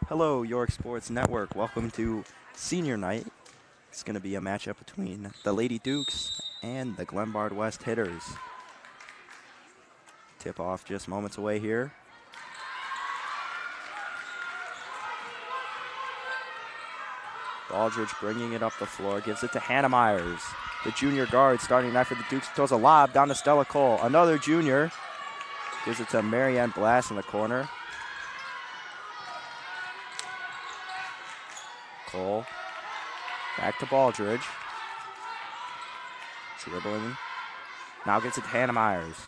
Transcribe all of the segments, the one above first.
Hello, York Sports Network. Welcome to Senior Night. It's going to be a matchup between the Lady Dukes and the Glenbard West Hitters. Tip off just moments away here. Aldridge bringing it up the floor, gives it to Hannah Myers. The junior guard starting tonight for the Dukes throws a lob down to Stella Cole. Another junior gives it to Marianne Blass in the corner. Cole back to Baldridge. Dribbling. Now gets it to Hannah Myers.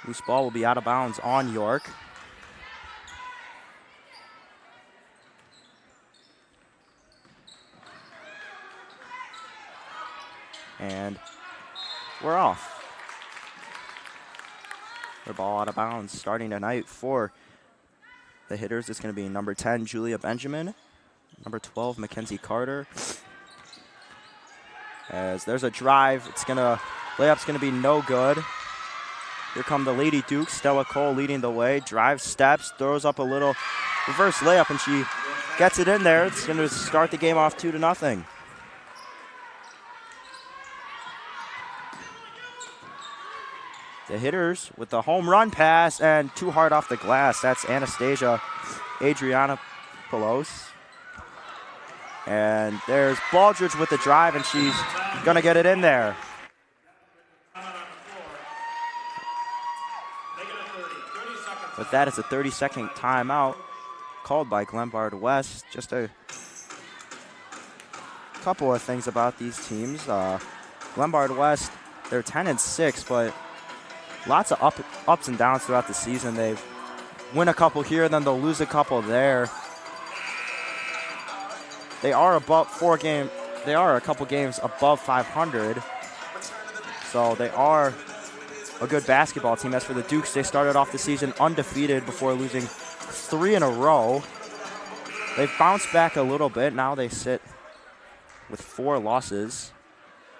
Loose ball will be out of bounds on York. And we're off. Their ball out of bounds. Starting tonight for the Hitters, it's going to be number 10, Julia Benjamin. Number 12, Mackenzie Carter. As there's a drive, layup's going to be no good. Here come the Lady Dukes. Stella Cole leading the way. Drives, steps, throws up a little reverse layup, and she gets it in there. It's going to start the game off 2-0. The Hitters with the home run pass and too hard off the glass. That's Anastasia Adrianopoulos. And there's Baldridge with the drive, and she's going to get it in there. With that, it's a 30-second timeout called by Glenbard West. Just a couple of things about these teams. Glenbard West, they're 10-6, but lots of ups and downs throughout the season. They win a couple here, then they'll lose a couple there. They are a couple games above 500. So they are a good basketball team. As for the Dukes, they started off the season undefeated before losing 3 in a row. They've bounced back a little bit. Now they sit with 4 losses,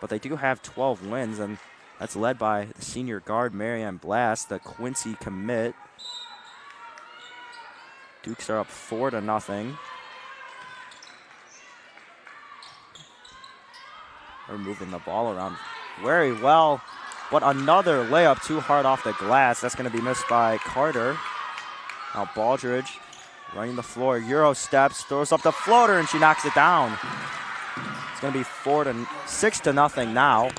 but they do have 12 wins, and that's led by the senior guard, Marianne Blass, the Quincy commit. Dukes are up 4-0. They're moving the ball around very well, but another layup too hard off the glass. That's going to be missed by Carter. Now Baldridge running the floor, Euro steps, throws up the floater, and she knocks it down. It's going to be 6-0 now.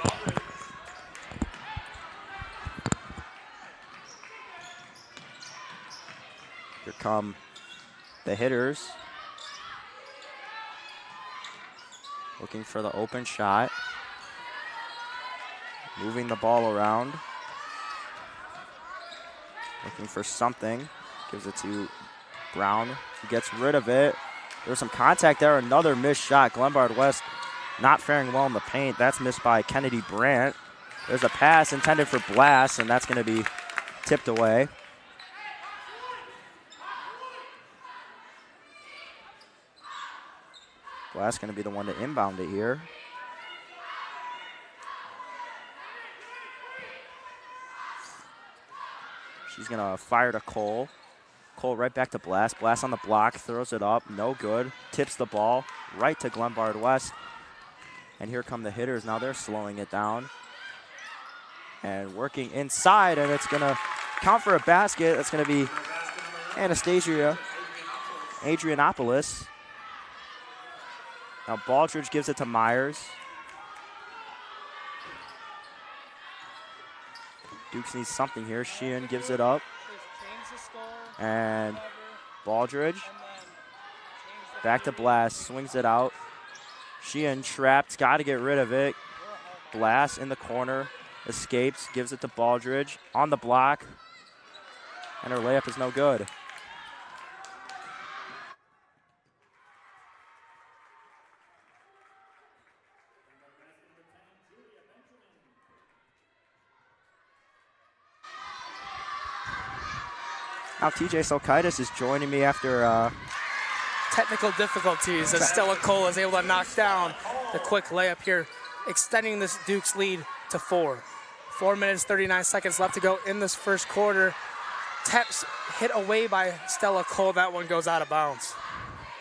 Here come the Hitters. Looking for the open shot. Moving the ball around. Looking for something. Gives it to Brown. He gets rid of it. There's some contact there. Another missed shot. Glenbard West not faring well in the paint. That's missed by Kennedy Brandt. There's a pass intended for Blass, and that's going to be tipped away. Blass going to be the one to inbound it here. She's going to fire to Cole. Cole right back to Blass. Blass on the block, throws it up, no good. Tips the ball right to Glenbard West. And here come the Hitters. Now they're slowing it down. And working inside, and it's going to count for a basket. That's going to be Anastasia Adrianopoulos. Now Baldridge gives it to Myers. Dukes needs something here. Sheehan gives it up. And Baldridge back to Blass, swings it out. Sheehan trapped, got to get rid of it. Blass in the corner, escapes, gives it to Baldridge on the block. And her layup is no good. Now TJ Silkaitis is joining me after technical difficulties as Stella Cole is able to knock down the quick layup here, extending this Duke's lead to 4. 4 minutes, 39 seconds left to go in this first quarter. Taps hit away by Stella Cole. That one goes out of bounds.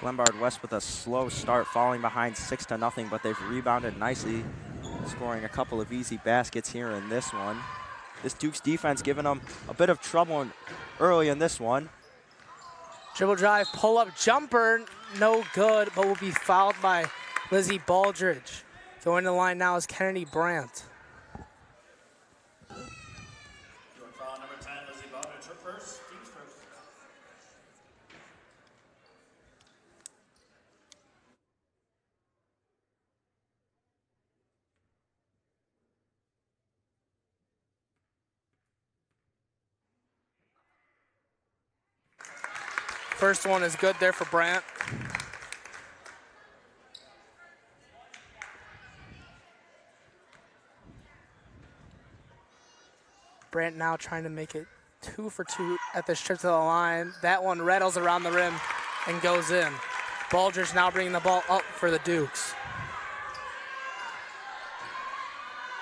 Glenbard West with a slow start, falling behind 6-0, but they've rebounded nicely, scoring a couple of easy baskets here in this one. This Duke's defense giving them a bit of trouble early in this one. Dribble drive, pull-up jumper, no good, but will be fouled by Lizzie Baldridge. Going to the line now is Kennedy Brandt. First one is good there for Brandt. Brandt now trying to make it 2 for 2 at this trip to the line. That one rattles around the rim and goes in. Baldridge now bringing the ball up for the Dukes.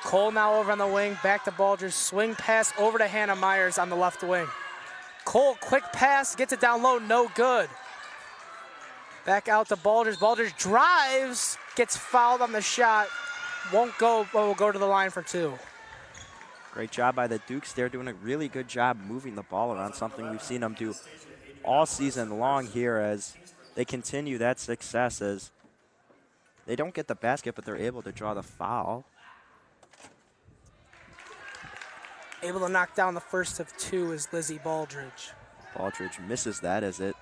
Cole now over on the wing, back to Baldridge. Swing pass over to Hannah Myers on the left wing. Cole, quick pass, gets it down low, no good. Back out to Baldridge. Baldridge drives, gets fouled on the shot. Won't go, but will go to the line for 2. Great job by the Dukes. They're doing a really good job moving the ball around, something we've seen them do all season long here as they continue that success as they don't get the basket, but they're able to draw the foul. Able to knock down the first of 2 is Lizzie Baldridge. Baldridge misses that as it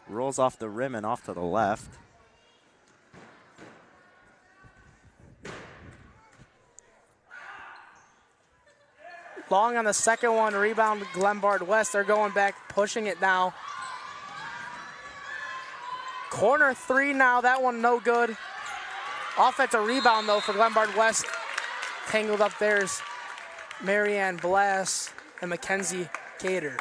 rolls off the rim and off to the left. Long on the second one, rebound Glenbard West. They're going back, pushing it now. Corner 3 now, that one no good. Offensive rebound though for Glenbard West. Tangled up there's Marianne Blass and Mackenzie Cater.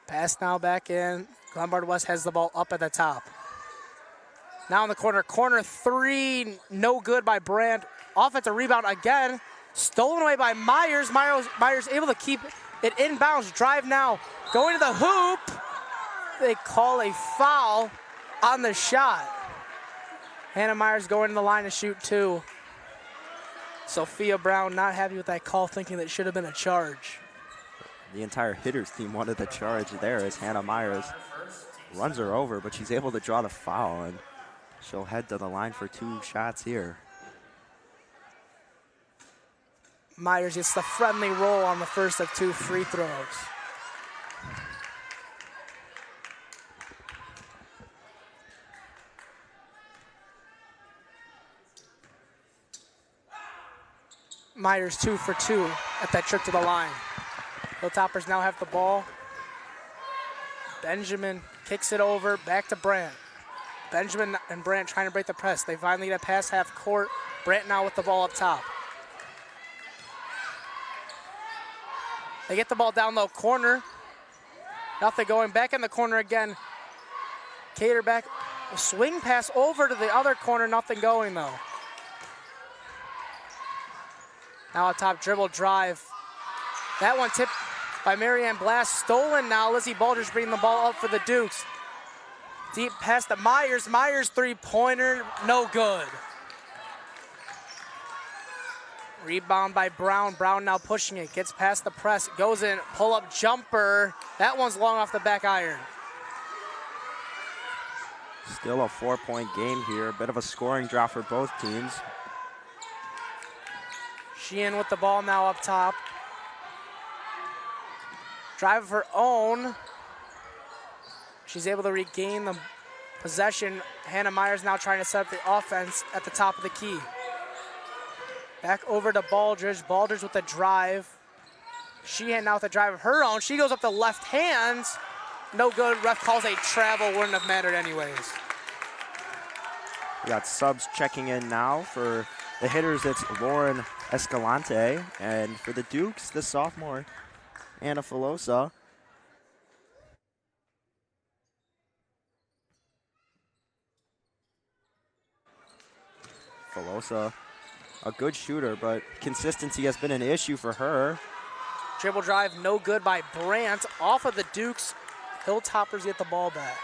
Pass now back in. Glenbard West has the ball up at the top. Now in the corner. Corner 3, no good by Brandt. Offensive rebound again. Stolen away by Myers. Myers able to keep it inbounds. Drive now. Going to the hoop. They call a foul on the shot. Hannah Myers going to the line to shoot 2. Sophia Brown not happy with that call, thinking that it should have been a charge. The entire hitters team wanted the charge there as Hannah Myers runs her over, but she's able to draw the foul, and she'll head to the line for 2 shots here. Myers gets the friendly roll on the first of 2 free throws. Myers 2 for 2 at that trip to the line. Hilltoppers now have the ball. Benjamin kicks it over, back to Brandt. Benjamin and Brandt trying to break the press. They finally get a pass half court. Brandt now with the ball up top. They get the ball down low, corner. Nothing going, back in the corner again. Cater back, a swing pass over to the other corner, nothing going though. Now a top dribble drive. That one tipped by Marianne Blass, stolen now. Lizzie Baldridge bringing the ball up for the Dukes. Deep pass to Myers. Myers 3-pointer, no good. Rebound by Brown. Brown now pushing it, gets past the press, goes in, pull-up jumper. That one's long off the back iron. Still a 4-point game here. A bit of a scoring drop for both teams. Sheehan with the ball now up top. Drive of her own. She's able to regain the possession. Hannah Myers now trying to set up the offense at the top of the key. Back over to Baldridge. Baldridge with the drive. Sheehan now with the drive of her own. She goes up the left hand. No good. Ref calls a travel. Wouldn't have mattered anyways. We got subs checking in now for the hitters, it's Lauren Escalante. And for the Dukes, the sophomore, Anna Filosa. Filosa, a good shooter, but consistency has been an issue for her. Dribble drive, no good by Brandt. Off of the Dukes. Hilltoppers get the ball back.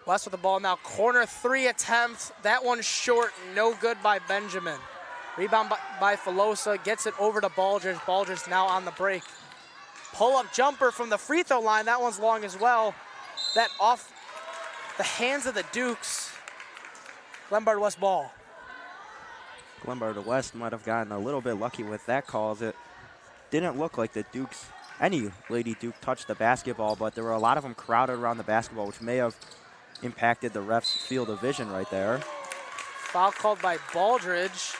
West with the ball now. Corner 3 attempt. That one short, no good by Benjamin. Rebound by Filosa, gets it over to Borchers. Borchers now on the break. Pull-up jumper from the free throw line. That one's long as well. That off the hands of the Dukes. Glenbard West ball. Glenbard West might have gotten a little bit lucky with that call, as it didn't look like the Dukes, any Lady Duke touched the basketball, but there were a lot of them crowded around the basketball, which may have impacted the ref's field of vision right there. Foul called by Baldridge.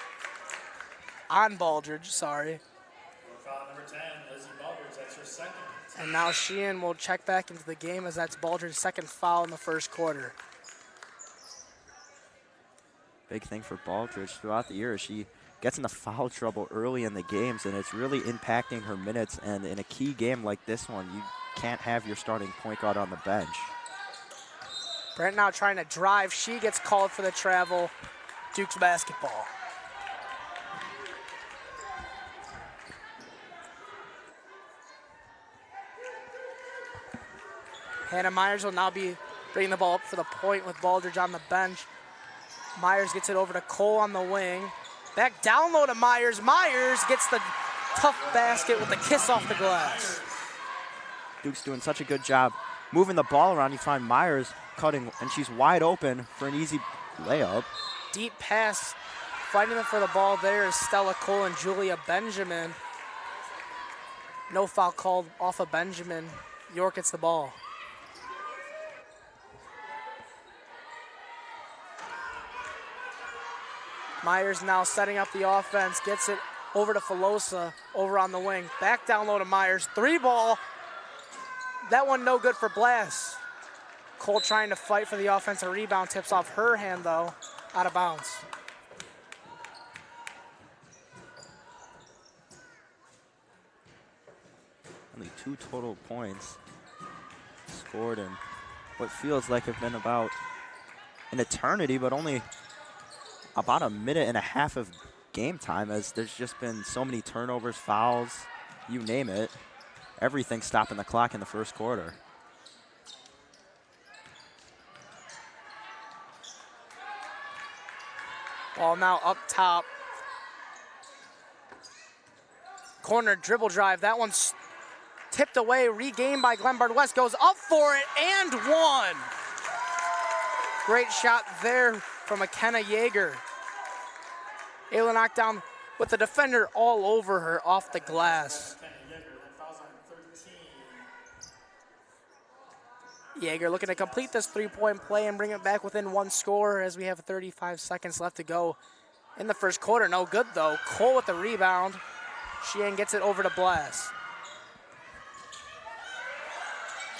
On Baldridge, sorry. Foul number 10, Lizzie Baldridge, that's her second. And now Sheehan will check back into the game, as that's Baldridge's second foul in the first quarter. Big thing for Baldridge throughout the year. She gets into foul trouble early in the games, and it's really impacting her minutes. And in a key game like this one, you can't have your starting point guard on the bench. Brent now trying to drive. She gets called for the travel. Duke's basketball. Hannah Myers will now be bringing the ball up for the point with Baldridge on the bench. Myers gets it over to Cole on the wing. Back down low to Myers. Myers gets the tough basket with the kiss off the glass. Duke's doing such a good job moving the ball around. You find Myers cutting, and she's wide open for an easy layup. Deep pass. Fighting them for the ball there is Stella Cole and Julia Benjamin. No foul called off of Benjamin. York gets the ball. Myers now setting up the offense, gets it over to Filosa, over on the wing. Back down low to Myers, 3 ball. That one no good for Blass. Cole trying to fight for the offensive rebound, tips off her hand though, out of bounds. Only 2 total points scored in what feels like have been about an eternity, but only about a minute and a half of game time, as there's just been so many turnovers, fouls, you name it. Everything stopping the clock in the first quarter. Ball now up top. Corner dribble drive. That one's tipped away, regained by Glenbard West. Goes up for it and one. Great shot there from McKenna Yeager. Able to knock down with the defender all over her off the glass. Yeager looking to complete this 3-point play and bring it back within 1 score as we have 35 seconds left to go in the first quarter. No good though. Cole with the rebound. Sheehan gets it over to Blass.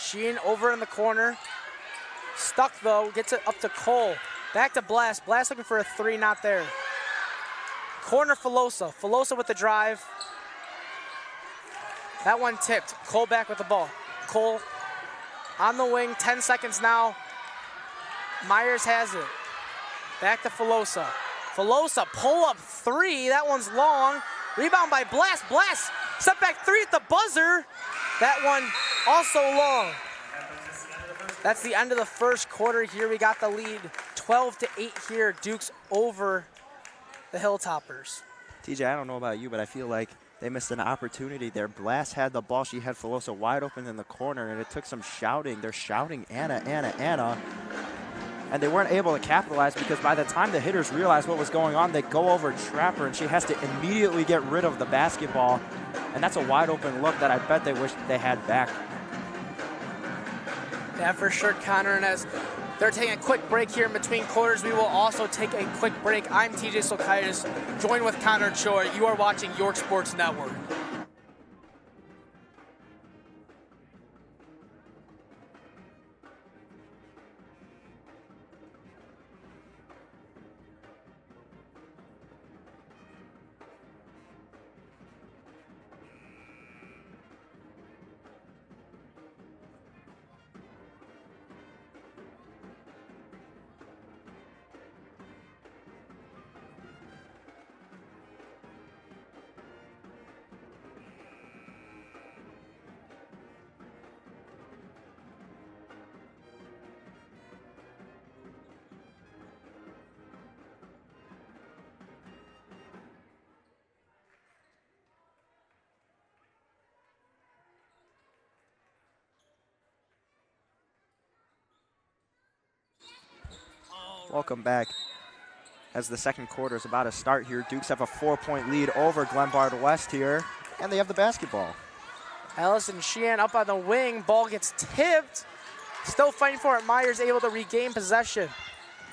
Sheehan over in the corner. Stuck though, gets it up to Cole. Back to Blass. Blass looking for a 3, not there. Corner Filosa. Filosa with the drive. That one tipped. Cole back with the ball. Cole on the wing, 10 seconds now. Myers has it. Back to Filosa. Filosa, pull up 3. That one's long. Rebound by Blass. Blass, step back 3 at the buzzer. That one also long. That's the end of the first quarter here. We got the lead 12-8 here. Duke's over the Hilltoppers. TJ, I don't know about you, but I feel like they missed an opportunity there. Blass had the ball. She had Filosa wide open in the corner, and it took some shouting. They're shouting, Anna, Anna, Anna. And they weren't able to capitalize, because by the time the hitters realized what was going on, they go over, trap her, and she has to immediately get rid of the basketball. And that's a wide open look that I bet they wish they had back. Yeah, for sure, Connor. And as They're taking a quick break here in between quarters. We will also take a quick break. I'm TJ Silkaitis, joined with Connor Choi. You are watching York Sports Network. Welcome back. As the second quarter is about to start here, Dukes have a 4-point lead over Glenbard West here, and they have the basketball. Allison Sheehan up on the wing. Ball gets tipped. Still fighting for it. Myers able to regain possession.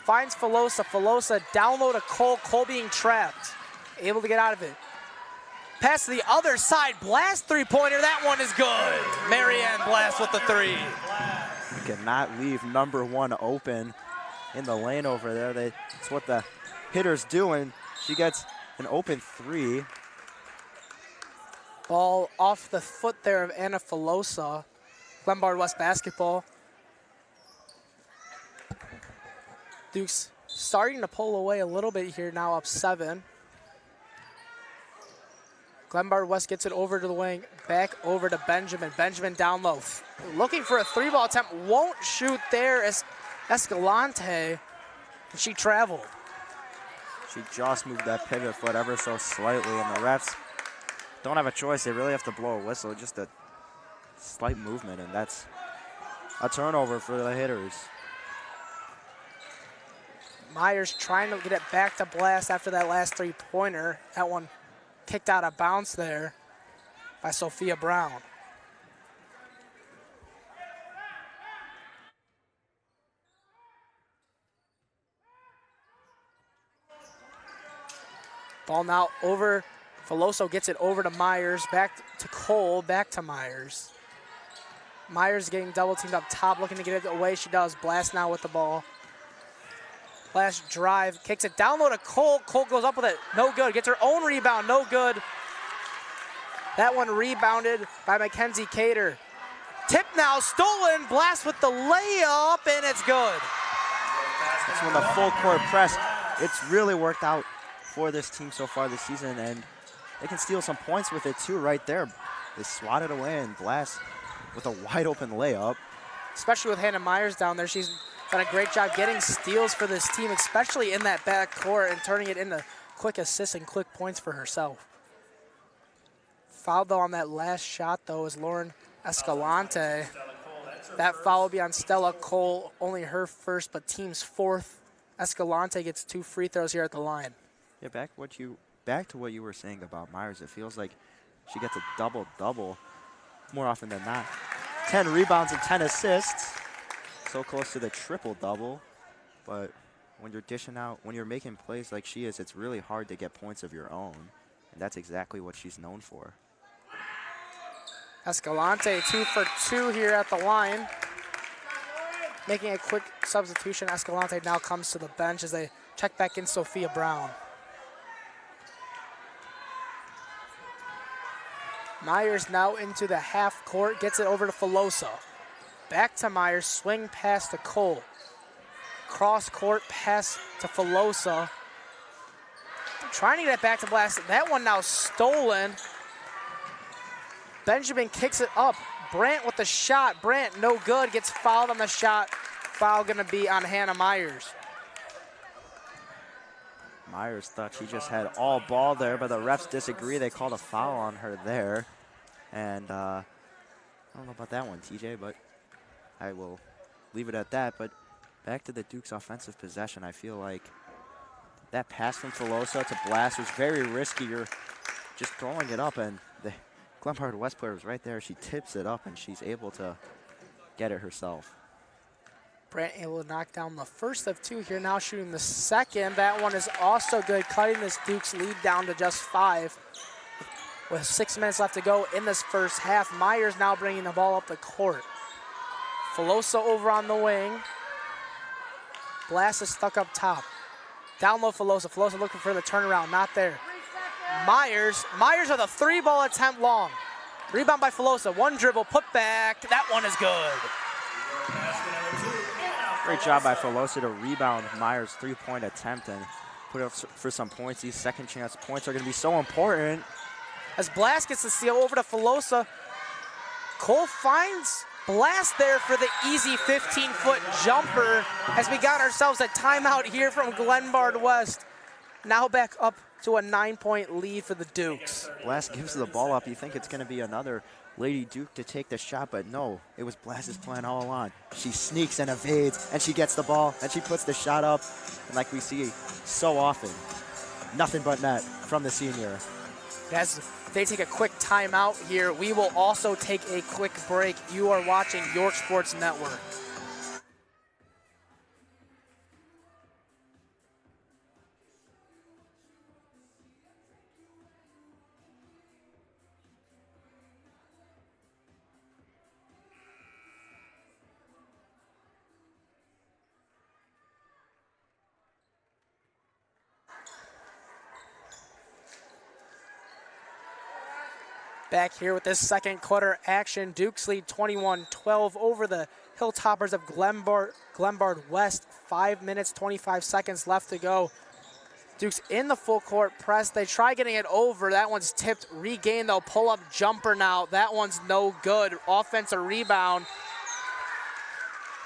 Finds Filosa. Filosa down low to Cole. Cole being trapped. Able to get out of it. Pass to the other side. Blast three-pointer. That one is good. Marianne Blast with the three. You cannot leave number one open in the lane over there. That's what the hitter's doing. She gets an open three. Ball off the foot there of Anna Filosa. Glenbard West basketball. Dukes starting to pull away a little bit here, now up 7. Glenbard West gets it over to the wing, back over to Benjamin. Benjamin down low. Looking for a three-ball attempt, won't shoot there as Escalante, and she traveled. She just moved that pivot foot ever so slightly, and the refs don't have a choice. They really have to blow a whistle, just a slight movement, and that's a turnover for the hitters. Myers trying to get it back to Blast after that last three-pointer. That one kicked out of bounds there by Sophia Brown. Ball now over. Filoso gets it over to Myers, back to Cole, back to Myers. Myers getting double teamed up top, looking to get it away. She does. Blast now with the ball. Blast drive, kicks it down low to Cole. Cole goes up with it, no good. Gets her own rebound, no good. That one rebounded by Mackenzie Cater. Tip now, stolen. Blast with the layup, and it's good. That's when the full court press, it's really worked out for this team so far this season, and they can steal some points with it too right there. They swatted away, and Blast with a wide open layup. Especially with Hannah Myers down there, she's done a great job getting steals for this team, especially in that back court, and turning it into quick assists and quick points for herself. Fouled though on that last shot though is Lauren Escalante. That foul will be on Stella Cole, only her first, but team's fourth. Escalante gets 2 free throws here at the line. Yeah, back to what you were saying about Myers. It feels like she gets a double-double more often than not. 10 rebounds and 10 assists. So close to the triple-double. But when you're dishing out, when you're making plays like she is, it's really hard to get points of your own. And that's exactly what she's known for. Escalante 2 for 2 here at the line. Making a quick substitution, Escalante now comes to the bench as they check back in Sophia Brown. Myers now into the half court, gets it over to Filosa. Back to Myers, swing pass to Cole. Cross court pass to Filosa. Trying to get it back to Blast. That one now stolen. Benjamin kicks it up. Brandt with the shot. Brandt no good, gets fouled on the shot. Foul gonna be on Hannah Myers. Myers thought she just had all ball there, but the refs disagree. They called a foul on her there. And I don't know about that one, TJ, but I will leave it at that. But back to the Dukes' offensive possession, I feel like that pass from Filosa to Blast was very risky. You're just throwing it up, and the Glenbard West player was right there. She tips it up, and she's able to get it herself. Brant able to knock down the first of 2 here, now shooting the second. That one is also good, cutting this Duke's lead down to just 5. With 6 minutes left to go in this first half, Myers now bringing the ball up the court. Filosa over on the wing. Blast is stuck up top. Down low Filosa. Filosa looking for the turnaround, not there. Myers with a 3-ball attempt long. Rebound by Filosa, 1 dribble, put back. That one is good. Great job by Filosa to rebound Myers' 3-point attempt and put up for some points. These second chance points are going to be so important. As Blast gets the steal over to Filosa, Cole finds Blast there for the easy 15-foot jumper as we got ourselves a timeout here from Glenbard West. Now back up to a 9-point lead for the Dukes. Blast gives the ball up. You think it's going to be another Lady Duke to take the shot, but no, it was Blast's plan all along. She sneaks and evades, and she gets the ball, and she puts the shot up. And like we see so often, nothing but net from the senior. As they take a quick timeout here, we will also take a quick break. You are watching York Sports Network. Back here with this second quarter action. Dukes lead 21-12 over the Hilltoppers of Glenbard West. 5 minutes, 25 seconds left to go. Dukes in the full court press. They try getting it over. That one's tipped. Regain though. Pull up jumper now. That one's no good. Offensive rebound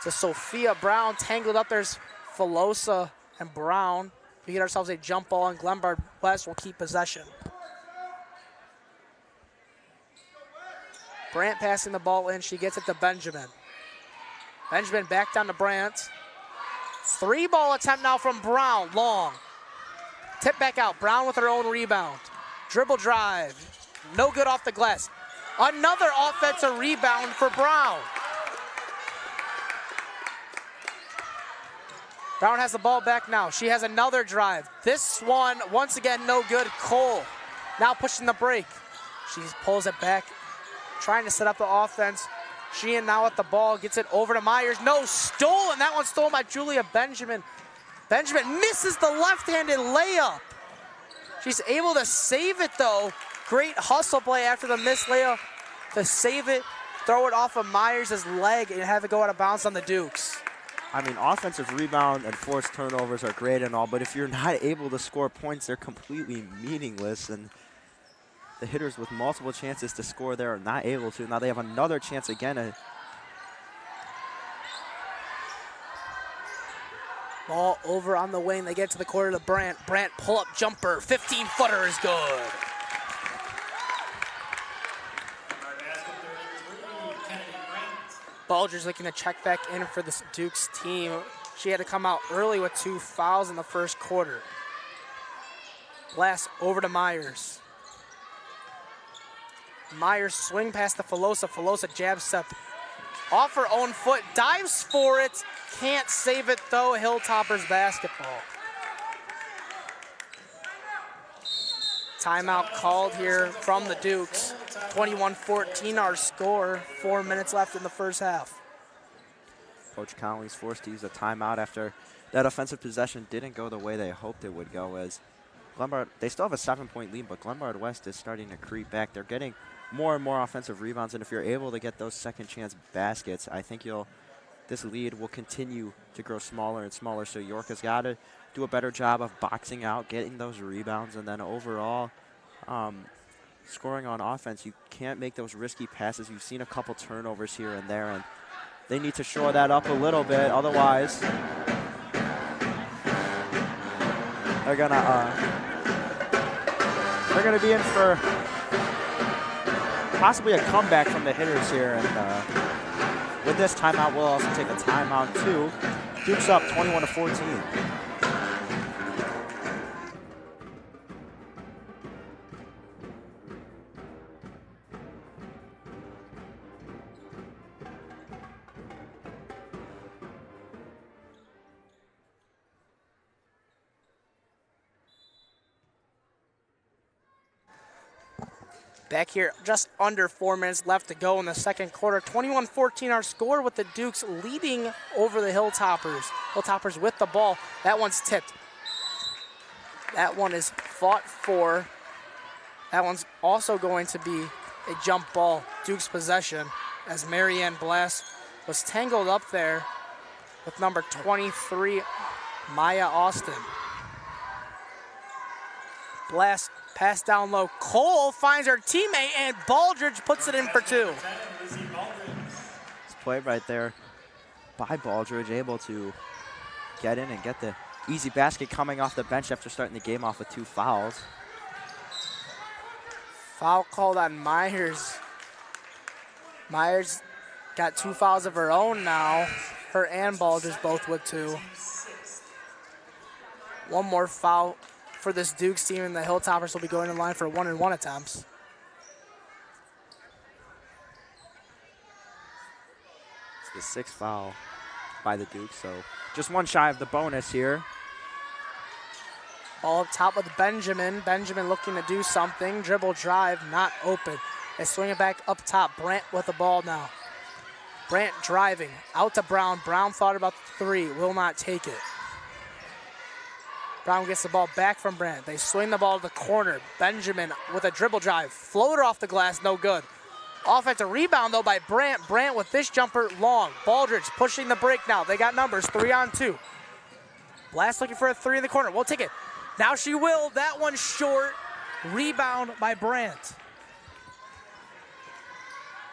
to Sophia Brown. Tangled up. There's Filosa and Brown. We get ourselves a jump ball, and Glenbard West will keep possession. Brant passing the ball in. She gets it to Benjamin. Benjamin back down to Brant. 3-ball attempt now from Brown. Long. Tip back out. Brown with her own rebound. Dribble drive. No good off the glass. Another offensive rebound for Brown. Brown has the ball back now. She has another drive. This one, once again, no good. Cole now pushing the break. She pulls it back, trying to set up the offense. Sheehan now at the ball, gets it over to Myers. No, stolen. That one's stolen by Julia Benjamin. Benjamin misses the left-handed layup. She's able to save it, though. Great hustle play after the missed layup to save it, throw it off of Myers' leg, and have it go out of bounds on the Dukes. I mean, offensive rebound and forced turnovers are great and all, but if you're not able to score points, they're completely meaningless. And the hitters with multiple chances to score there are not able to. Now they have another chance again. Ball over on the wing. They get to the corner to Brant. Brant pull-up jumper. 15-footer is good. Borchers looking to check back in for the Dukes team. She had to come out early with 2 fouls in the first quarter. Blast over to Myers. Myers swing past the Filosa. Filosa jab step off her own foot. Dives for it. Can't save it though. Hilltoppers basketball. Timeout called here from the Dukes. 21-14 our score. 4 minutes left in the first half. Coach Conley's forced to use a timeout after that offensive possession didn't go the way they hoped it would go, as Glenbard, they still have a 7-point lead, but Glenbard West is starting to creep back. They're getting more and more offensive rebounds, and if you're able to get those second chance baskets, I think this lead will continue to grow smaller and smaller. So York has got to do a better job of boxing out, getting those rebounds, and then overall scoring on offense. You can't make those risky passes. You've seen a couple turnovers here and there, and they need to shore that up a little bit. Otherwise, they're gonna be in for possibly a comeback from the hitters here. And with this timeout, we'll also take a timeout too. Dukes up 21-14. Back here, just under 4 minutes left to go in the second quarter. 21-14 our score with the Dukes leading over the Hilltoppers. Hilltoppers with the ball. That one's tipped. That one is fought for. That one's also going to be a jump ball, Duke's possession, as Marianne Blass was tangled up there with number 23, Maya Austin. Blass pass down low. Cole finds her teammate, and Baldridge puts it in for 2. This play right there by Baldridge, able to get in and get the easy basket coming off the bench after starting the game off with 2 fouls. Foul called on Myers. Myers got 2 fouls of her own now. Her and Baldridge both with 2. One more foul for this Dukes team, and the Hilltoppers will be going in line for 1-and-1 attempts. It's the 6th foul by the Dukes, so just 1 shy of the bonus here. Ball up top with Benjamin. Benjamin looking to do something. Dribble drive, not open. They swing it back up top. Brandt with the ball now. Brandt driving, out to Brown. Brown thought about the 3, will not take it. Brown gets the ball back from Brandt. They swing the ball to the corner. Benjamin with a dribble drive. Floater off the glass, no good. Offensive rebound, though, by Brandt. Brandt with this jumper long. Baldridge pushing the break now. They got numbers, 3-on-2. Blass looking for a 3 in the corner. We'll take it. Now she will. That one short. Rebound by Brandt.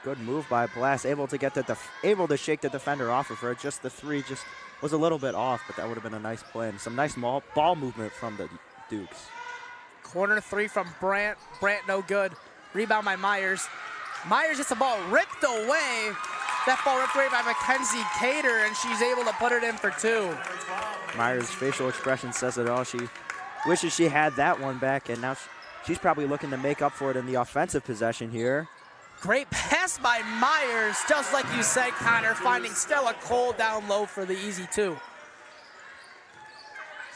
Good move by Blass, able to get able to shake the defender off of her. Just the 3 just was a little bit off, but that would have been a nice play. And some nice ball movement from the Dukes. Corner 3 from Brandt. Brandt no good. Rebound by Myers. Myers gets the ball ripped away. That ball ripped away by Mackenzie Cater, and she's able to put it in for 2. Myers' facial expression says it all. She wishes she had that one back, and now she's probably looking to make up for it in the offensive possession here. Great pass by Myers, just like you said, Connor, finding Stella Cole down low for the easy 2.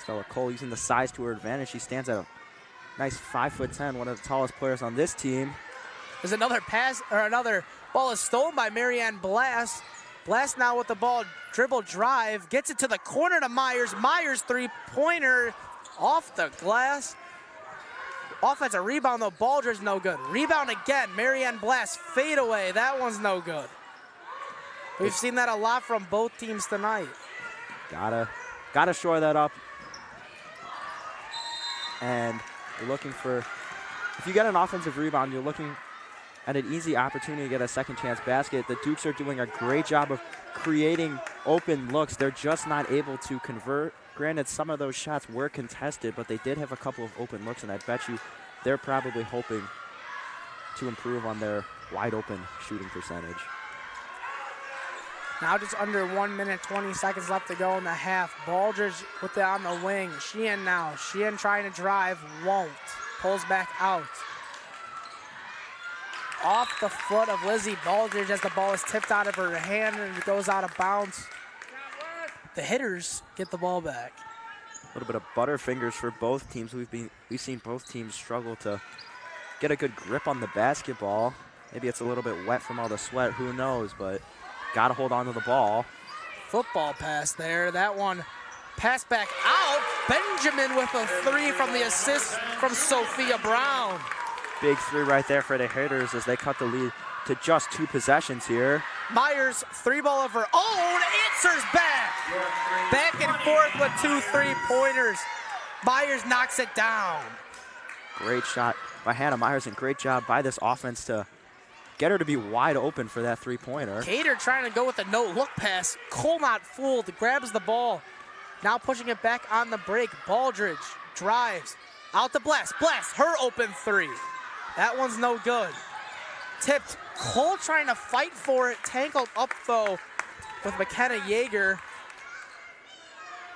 Stella Cole using the size to her advantage. She stands at a nice 5'10", one of the tallest players on this team. There's another pass, or another ball is stolen by Marianne Blass. Blass now with the ball, dribble drive, gets it to the corner to Myers. Myers 3-pointer off the glass. Offensive rebound though, Baldridge no good. Rebound again, Marianne Blass, fade away, that one's no good. We've seen that a lot from both teams tonight. Gotta shore that up. And you're looking for, if you get an offensive rebound, you're looking at an easy opportunity to get a second chance basket. The Dukes are doing a great job of creating open looks. They're just not able to convert. Granted, some of those shots were contested, but they did have a couple of open looks, and I bet you they're probably hoping to improve on their wide open shooting percentage. Now just under 1 minute, 20 seconds left to go in the half. Baldridge with it on the wing. Sheehan now. Sheehan trying to drive, won't. Pulls back out. Off the foot of Lizzie Baldridge as the ball is tipped out of her hand and it goes out of bounds. The hitters get the ball back. A little bit of butterfingers for both teams. We've seen both teams struggle to get a good grip on the basketball. Maybe it's a little bit wet from all the sweat, who knows, but gotta hold on to the ball. Football pass there. That one pass back out. Benjamin with a 3 from the assist from Sophia Brown. Big 3 right there for the hitters as they cut the lead to just 2 possessions here. Myers, 3-ball of her own, answers back. Back and forth with 2 3-pointers. Myers knocks it down. Great shot by Hannah Myers, and great job by this offense to get her to be wide open for that 3-pointer. Cater trying to go with a no-look pass. Cole not fooled, grabs the ball. Now pushing it back on the break. Baldridge drives out to Blass. Blass, her open 3. That one's no good. Tipped. Cole trying to fight for it. Tangled up, though, with McKenna Yeager.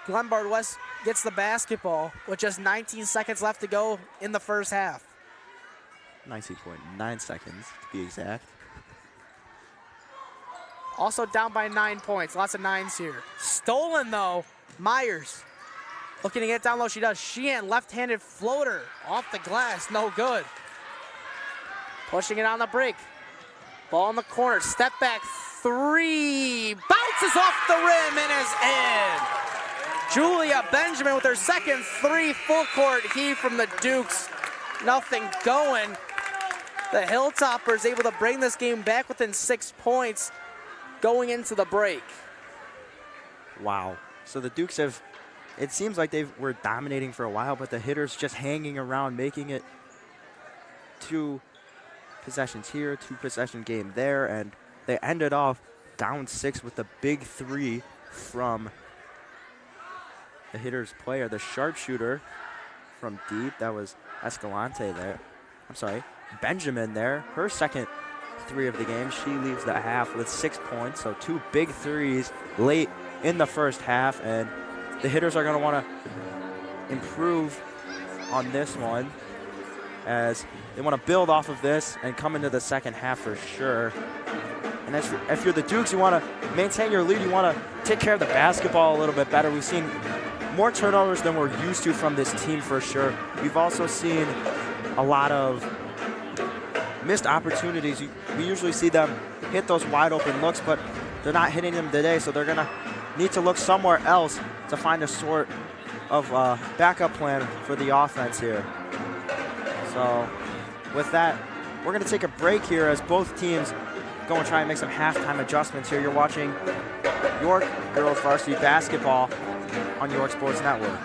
Glenbard West gets the basketball with just 19 seconds left to go in the first half. 19.9 seconds, to be exact. Also down by 9 points. Lots of 9s here. Stolen, though. Myers looking to get down low. She does. Sheehan, left-handed floater off the glass. No good. Pushing it on the break. Ball in the corner, step back three, bounces off the rim and is in. Julia Benjamin with her second three, full court heave from the Dukes. Nothing going. The Hilltoppers able to bring this game back within 6 points going into the break. Wow. So the Dukes have, it seems like they were dominating for a while, but the hitters just hanging around, making it 2 possessions here, 2 possession game there, and they ended off down 6 with the big 3 from the hitter's player, the sharpshooter from deep. That was Escalante there. I'm sorry, Benjamin there. Her second 3 of the game. She leaves the half with 6 points. So 2 big 3s late in the first half, and the hitters are going to want to improve on this one, as they want to build off of this and come into the second half for sure. And if you're the Dukes, you want to maintain your lead. You want to take care of the basketball a little bit better. We've seen more turnovers than we're used to from this team for sure. We've also seen a lot of missed opportunities. We usually see them hit those wide open looks, but they're not hitting them today, so they're going to need to look somewhere else to find a sort of backup plan for the offense here. So with that, we're going to take a break here as both teams go and try and make some halftime adjustments here. You're watching York Girls Varsity Basketball on York Sports Network.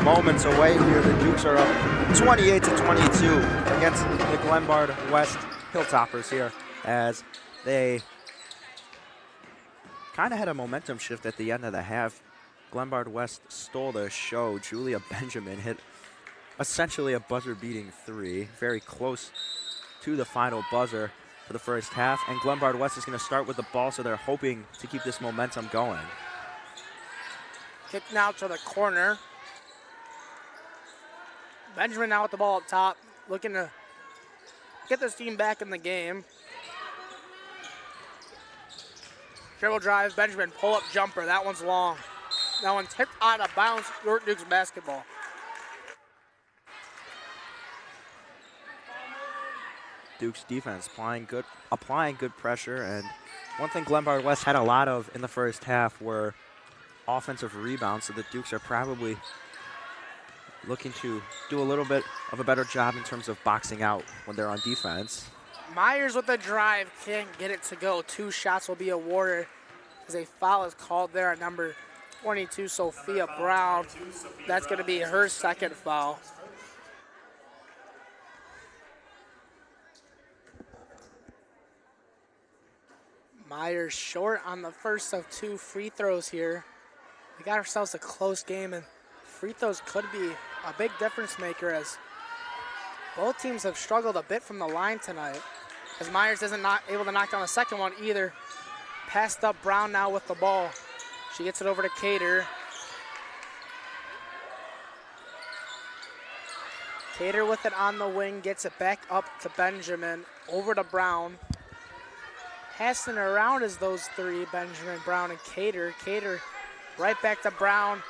moments away here. The Dukes are up 28-22 against the Glenbard West Hilltoppers here, as they kind of had a momentum shift at the end of the half. Glenbard West stole the show. Julia Benjamin hit essentially a buzzer-beating three, very close to the final buzzer for the first half. And Glenbard West is going to start with the ball, so they're hoping to keep this momentum going. Kick now to the corner. Benjamin now with the ball up top, looking to get this team back in the game. Dribble drive, Benjamin pull-up jumper. That one's long. That one's hit out of bounds. York Dukes basketball. Duke's defense applying good pressure, and one thing Glenbard West had a lot of in the first half were offensive rebounds, so the Dukes are probably looking to do a little bit of a better job in terms of boxing out when they're on defense. Myers with the drive, can't get it to go. 2 shots will be awarded as a foul is called there on number 22, Sophia Brown. That's going to be her second foul. Myers short on the first of 2 free throws here. We got ourselves a close game, and free throws could be a big difference maker, as both teams have struggled a bit from the line tonight, as Myers isn't not able to knock down the second one either. Passed up, Brown now with the ball. She gets it over to Cater. Cater with it on the wing, gets it back up to Benjamin, over to Brown. Passing around is those 3, Benjamin, Brown, and Cater. Cater right back to Brown.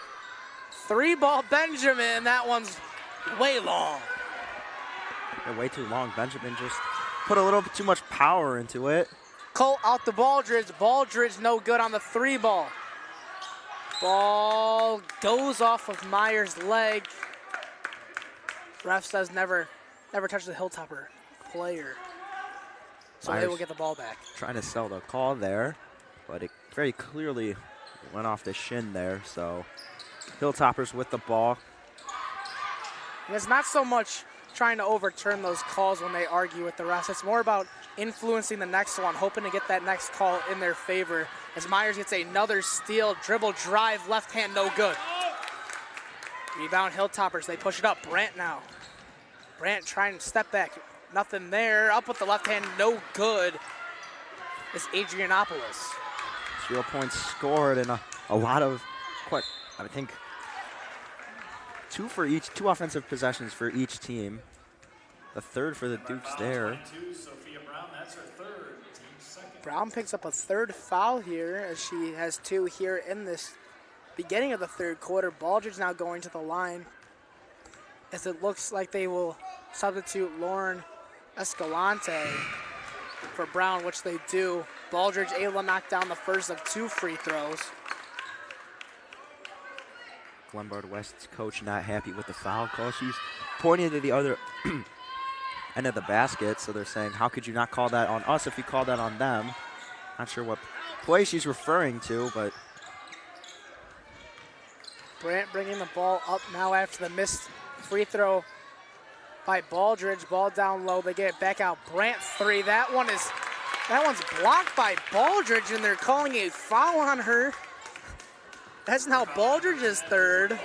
3-ball Benjamin, that one's way long. Yeah, way too long. Benjamin just put a little bit too much power into it. Colt out to Baldridge. Baldridge no good on the 3-ball. Ball goes off of Myers' leg. Ref says never touch the Hilltopper player. So Myers they will get the ball back. Trying to sell the call there, but it very clearly went off the shin there. So Hilltoppers with the ball. And it's not so much trying to overturn those calls when they argue with the refs. It's more about influencing the next one, hoping to get that next call in their favor. As Myers gets another steal, dribble drive, left hand, no good. Rebound Hilltoppers, they push it up. Brandt now. Brandt trying to step back. Nothing there. Up with the left hand, no good. It's Adrianopoulos. 0 points scored, and a lot of, I think, 2 offensive possessions for each team. The third for the Dukes there. Brown picks up a 3rd foul here, as she has 2 here in this beginning of the 3rd quarter. Baldridge now going to the line, as it looks like they will substitute Lauren Escalante for Brown, which they do. Baldridge able to knock down the first of 2 free throws. Glenbard West's coach not happy with the foul call. She's pointing to the other end of the basket, so they're saying, how could you not call that on us if you called that on them? Not sure what play she's referring to, but Brandt bringing the ball up now after the missed free throw by Baldridge. Ball down low, they get it back out. Brandt 3, that one's blocked by Baldridge, and they're calling a foul on her. That's now Baldridge's 3rd.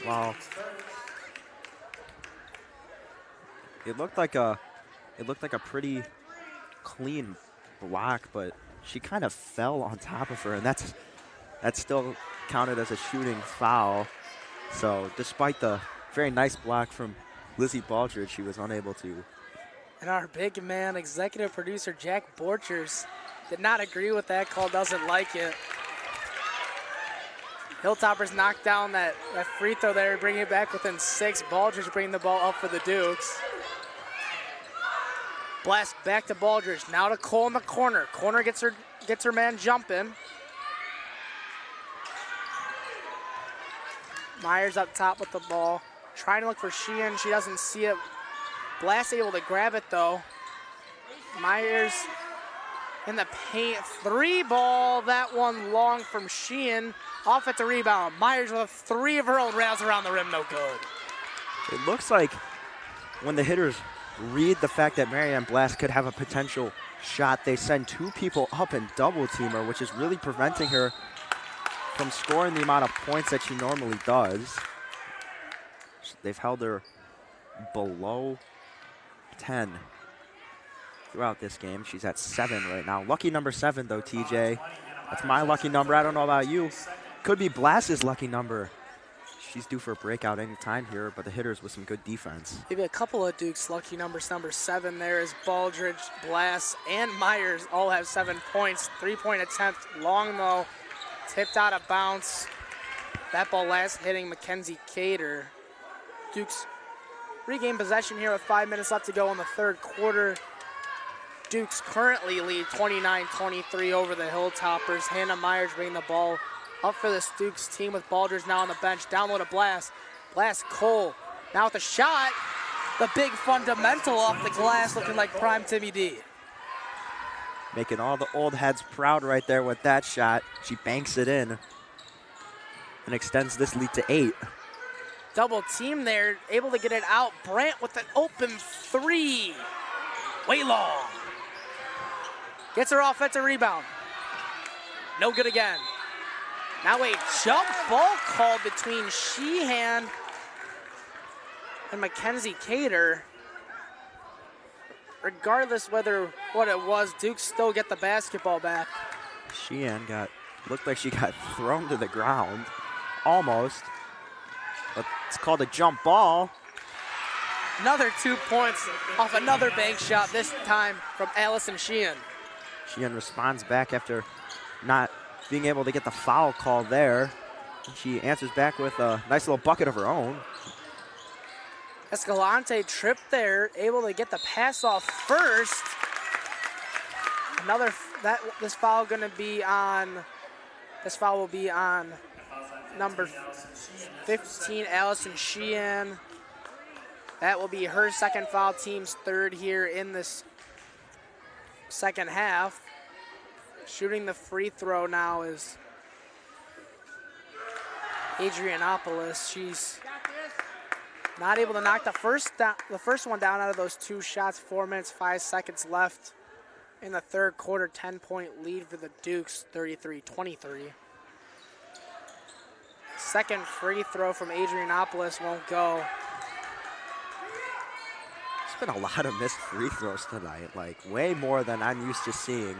wow. It looked like a pretty clean block, but she kind of fell on top of her, and that's still counted as a shooting foul. So despite the very nice block from Lizzie Baldridge, she was unable to. And our big man, executive producer Jack Borchers, did not agree with that call, doesn't like it. Hilltoppers knocked down that free throw there, bringing it back within 6. Baldridge bringing the ball up for the Dukes. Blast back to Baldridge, now to Cole in the corner. Corner gets her man jumping. Myers up top with the ball, trying to look for Sheehan. She doesn't see it. Blast able to grab it though. Myers in the paint. 3 ball, that one long from Sheehan. Offensive rebound. Myers with 3 of her own, rails around the rim, no good. It looks like when the hitters read the fact that Marianne Blast could have a potential shot, they send 2 people up and double team her, which is really preventing her from scoring the amount of points that she normally does. They've held her below 10 throughout this game. She's at 7 right now. Lucky number 7 though, TJ. That's my lucky number. I don't know about you. Could be Blast's lucky number. She's due for a breakout any time here, but the hitters with some good defense. Maybe a couple of Duke's lucky numbers. Number 7 there is Baldridge, Blast, and Myers all have 7 points. 3-point attempt, long though, tipped out of bounds. That ball last hitting Mackenzie Cater. Duke's regain possession here with 5 minutes left to go in the 3rd quarter. Duke's currently lead 29-23 over the Hilltoppers. Hannah Myers bringing the ball up for this Duke's team with Baldridge now on the bench. Down low to Blast. Blast Cole. Now with the shot. The big fundamental off the glass looking like prime Timmy D. Making all the old heads proud right there with that shot. She banks it in and extends this lead to 8. Double team there, able to get it out. Brandt with an open 3. Way long. Gets her offensive rebound. No good again. Now a jump ball called between Sheehan and Mackenzie Cater. Regardless whether what it was, Duke still get the basketball back. Sheehan looked like she got thrown to the ground, almost. But it's called a jump ball. Another 2 points off another bank shot, this time from Allison Sheehan. Sheehan responds back after not being able to get the foul call there. She answers back with a nice little bucket of her own. Escalante tripped there, able to get the pass off first. This foul will be on number 15, Allison Sheehan. That will be her second foul, team's 3rd here in this second half. Shooting the free throw now is Adrianopoulos. She's not able to knock the first one down out of those 2 shots. 4 minutes, 5 seconds left in the 3rd quarter. 10-point lead for the Dukes, 33-23. Second free throw from Adrianopoulos won't go. There's been a lot of missed free throws tonight, like way more than I'm used to seeing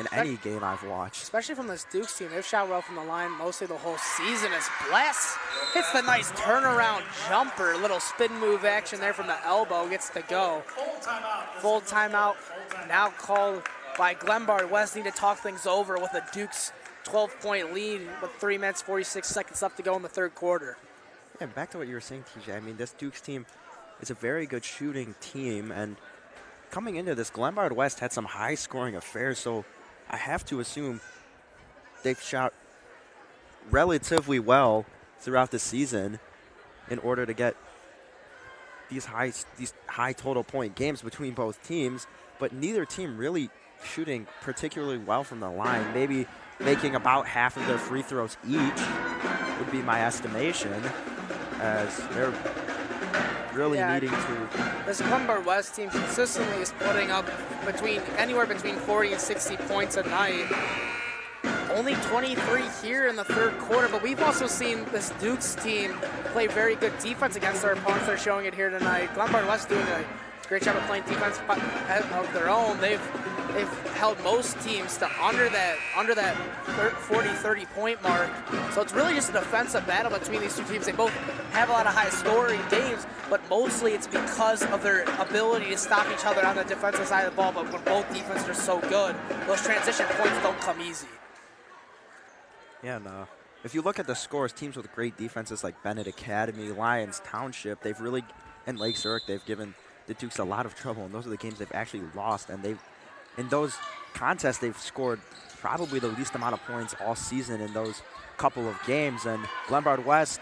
in any game I've watched. Especially from this Dukes team. They've shot well from the line mostly the whole season as Bless hits the nice turnaround jumper. Little spin move action there from the elbow. Gets to go. Full timeout now called by Glenbard. West need to talk things over with a Dukes 12-point lead with 3 minutes, 46 seconds left to go in the 3rd quarter. Yeah, back to what you were saying, TJ. I mean, this Dukes team is a very good shooting team, and coming into this, Glenbard West had some high-scoring affairs, so I have to assume they've shot relatively well throughout the season in order to get these high total point games between both teams, but neither team really shooting particularly well from the line. Maybe making about half of their free throws each would be my estimation, as they're really needing to. This Glenbard West team consistently is putting up anywhere between 40 and 60 points a night. Only 23 here in the 3rd quarter, but we've also seen this Dukes team play very good defense against their opponents. They're showing it here tonight. Glenbard West doing a great job of playing defense of their own. They've held most teams to under that 40-30 point mark. So it's really just a defensive battle between these 2 teams. They both have a lot of high scoring games, but mostly it's because of their ability to stop each other on the defensive side of the ball. But when both defenses are so good, those transition points don't come easy. Yeah, and if you look at the scores, teams with great defenses like Bennett Academy, Lyons Township, and Lake Zurich, they've given the Dukes a lot of trouble, and those are the games they've actually lost. And in those contests, they've scored probably the least amount of points all season in those couple of games. And Glenbard West,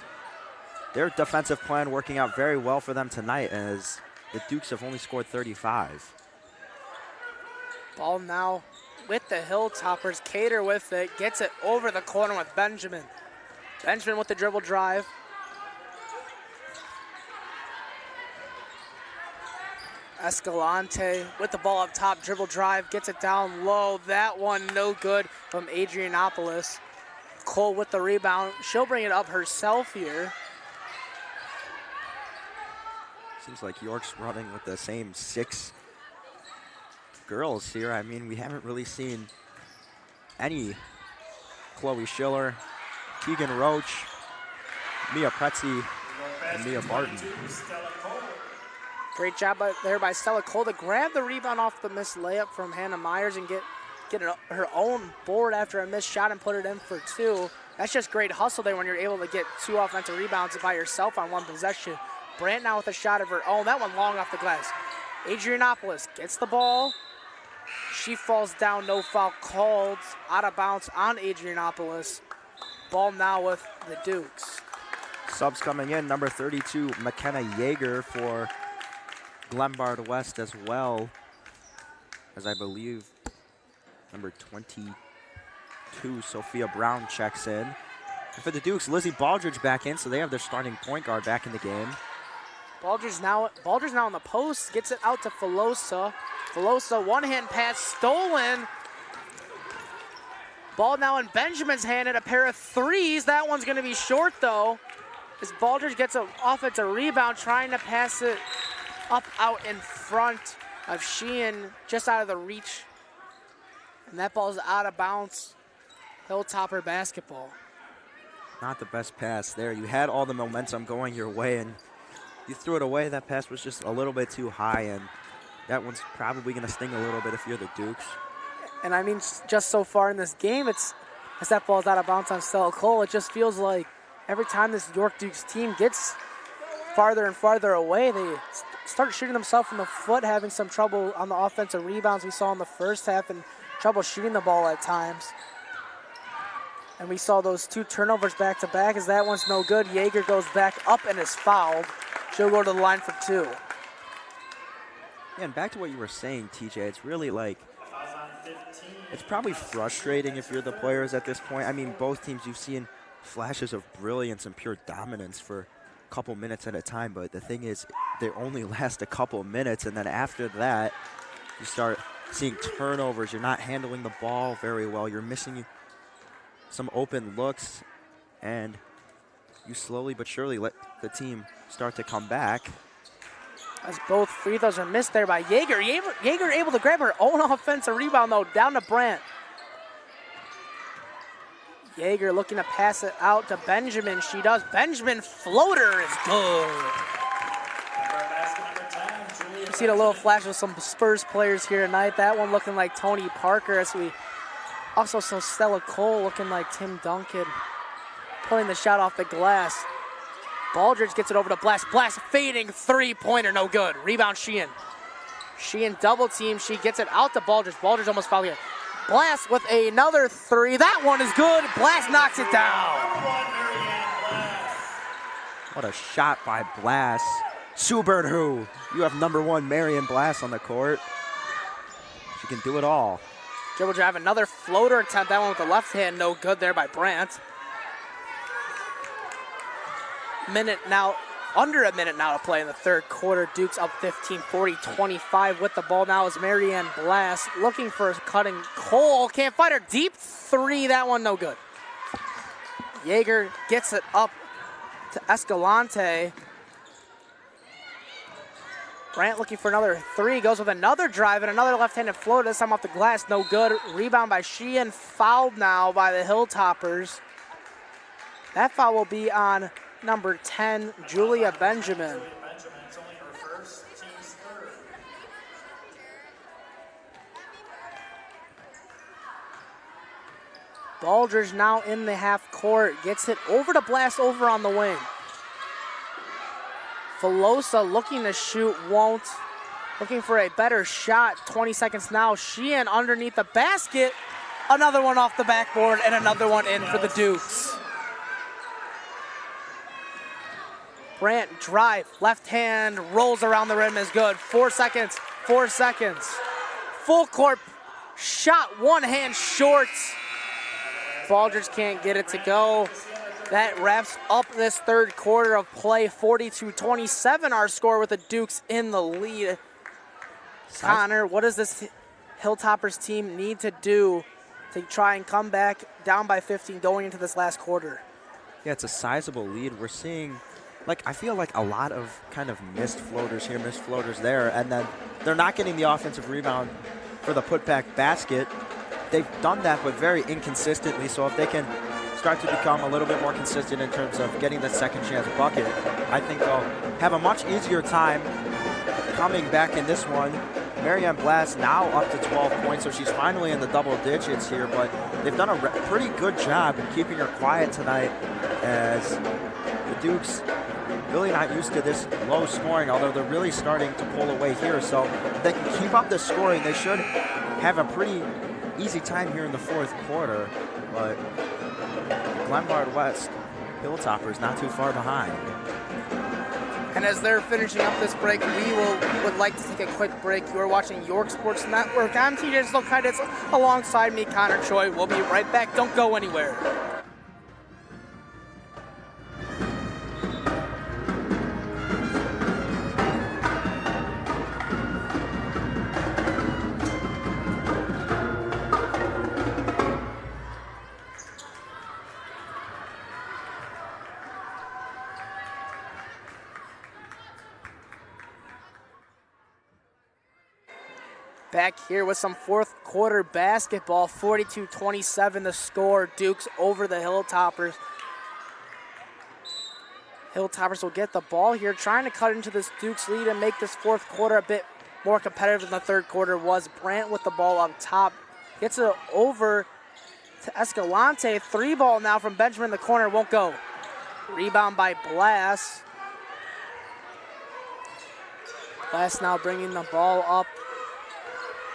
their defensive plan working out very well for them tonight, as the Dukes have only scored 35. Ball now with the Hilltoppers. Cater with it, gets it over the corner with Benjamin. Benjamin with the dribble drive. Escalante with the ball up top, dribble drive, gets it down low. That one no good from Adrianopolis. Cole with the rebound. She'll bring it up herself here. Seems like York's running with the same 6 girls here. I mean, we haven't really seen any Chloe Schiller, Keegan Roach, Mia Pretzi, and Mia Martin. Great job there by Stella Cole to grab the rebound off the missed layup from Hannah Myers and get her own board after a missed shot and put it in for 2. That's just great hustle there when you're able to get 2 offensive rebounds by yourself on 1 possession. Brandt now with a shot of her own. That one long off the glass. Adrianopolis gets the ball. She falls down, no foul called. Out of bounds on Adrianopolis. Ball now with the Dukes. Subs coming in, number 32, McKenna Yeager for Glenbard West, as well as I believe number 22, Sophia Brown checks in. And for the Dukes, Lizzie Baldridge back in, so they have their starting point guard back in the game. Baldridge now on the post, gets it out to Filosa. Filosa, one-hand pass stolen. Ball now in Benjamin's hand and a pair of threes. That one's gonna be short though, as Baldridge gets an offensive rebound, trying to pass it up out in front of Sheehan, just out of the reach. And that ball's out of bounds. Hilltopper basketball. Not the best pass there. You had all the momentum going your way and you threw it away. That pass was just a little bit too high, and that one's probably gonna sting a little bit if you're the Dukes. And I mean, just so far in this game, as that ball's out of bounds on Stella Cole, it just feels like every time this York Dukes team gets farther and farther away, they start shooting themselves in the foot, having some trouble on the offensive rebounds we saw in the first half, and trouble shooting the ball at times. And we saw those 2 turnovers back to back, as that one's no good. Yeager goes back up and is fouled. She'll go to the line for 2. Yeah, and back to what you were saying, TJ, it's really like, it's probably frustrating if you're the players at this point. I mean, both teams, you've seen flashes of brilliance and pure dominance for a couple minutes at a time, but the thing is, they only last a couple minutes, and then after that, you start seeing turnovers. You're not handling the ball very well. You're missing some open looks, and you slowly but surely let the team start to come back. As both free throws are missed there by Yeager. Yeager able to grab her own offensive rebound though, down to Brandt. Yeager looking to pass it out to Benjamin. She does. Benjamin floater is good. We've seen a little flash of some Spurs players here tonight. That one looking like Tony Parker, as we also saw Stella Cole looking like Tim Duncan, pulling the shot off the glass. Baldridge gets it over to Blast. Blast fading 3-pointer, no good. Rebound Sheehan. Sheehan double team. She gets it out to Baldridge. Baldridge almost fouled here. Blast with another 3. That one is good. Blast knocks it down. What a shot by Blast. Subert, who you have number 1 Marion Blast on the court. She can do it all. Dribble drive, another floater attempt. That one with the left hand, no good there by Brandt. Under a minute now to play in the third quarter. Dukes up 15, 40-25 with the ball now is Marianne Blast looking for a cutting Cole. Can't find her. Deep 3, that one no good. Yeager gets it up to Escalante. Brandt looking for another 3, goes with another drive and another left-handed floater, this time off the glass, no good. Rebound by Sheehan, fouled now by the Hilltoppers. That foul will be on number 10, Julia Benjamin. It's only her first, team's third. Baldridge now in the half court, gets it over to Blast over on the wing. Filosa looking to shoot, won't. Looking for a better shot, 20 seconds now. Sheehan underneath the basket. Another one off the backboard and another one in for the Dukes. Brandt drive, left hand, rolls around the rim is good. 4 seconds, 4 seconds. Full court shot, one hand short. Borchers can't get it to go. That wraps up this third quarter of play. 42-27 our score with the Dukes in the lead. Connor, what does this Hilltoppers team need to do to try and come back down by 15 going into this last quarter? Yeah, it's a sizable lead. We're seeing, I feel like a lot of kind of missed floaters here, missed floaters there, and then they're not getting the offensive rebound for the putback basket. They've done that, but very inconsistently, so if they can start to become a little bit more consistent in terms of getting the second chance bucket, I think they'll have a much easier time coming back in this one. Marianne Blast now up to 12 points, so she's finally in the double digits here, but they've done a pretty good job in keeping her quiet tonight, as the Dukes really not used to this low scoring, although they're really starting to pull away here. So if they can keep up the scoring, they should have a pretty easy time here in the fourth quarter. But Glenbard West Hilltoppers not too far behind. And as they're finishing up this break, we would like to take a quick break. You are watching York Sports Network. I'm TJ Silkaitis. Alongside me, Connor Choi. We'll be right back. Don't go anywhere. Back here with some fourth quarter basketball. 42-27 the score. Dukes over the Hilltoppers. Hilltoppers will get the ball here, trying to cut into this Dukes lead and make this fourth quarter a bit more competitive than the third quarter was. Brandt with the ball up top. Gets it over to Escalante. Three ball now from Benjamin in the corner. Won't go. Rebound by Blast. Blast now bringing the ball up.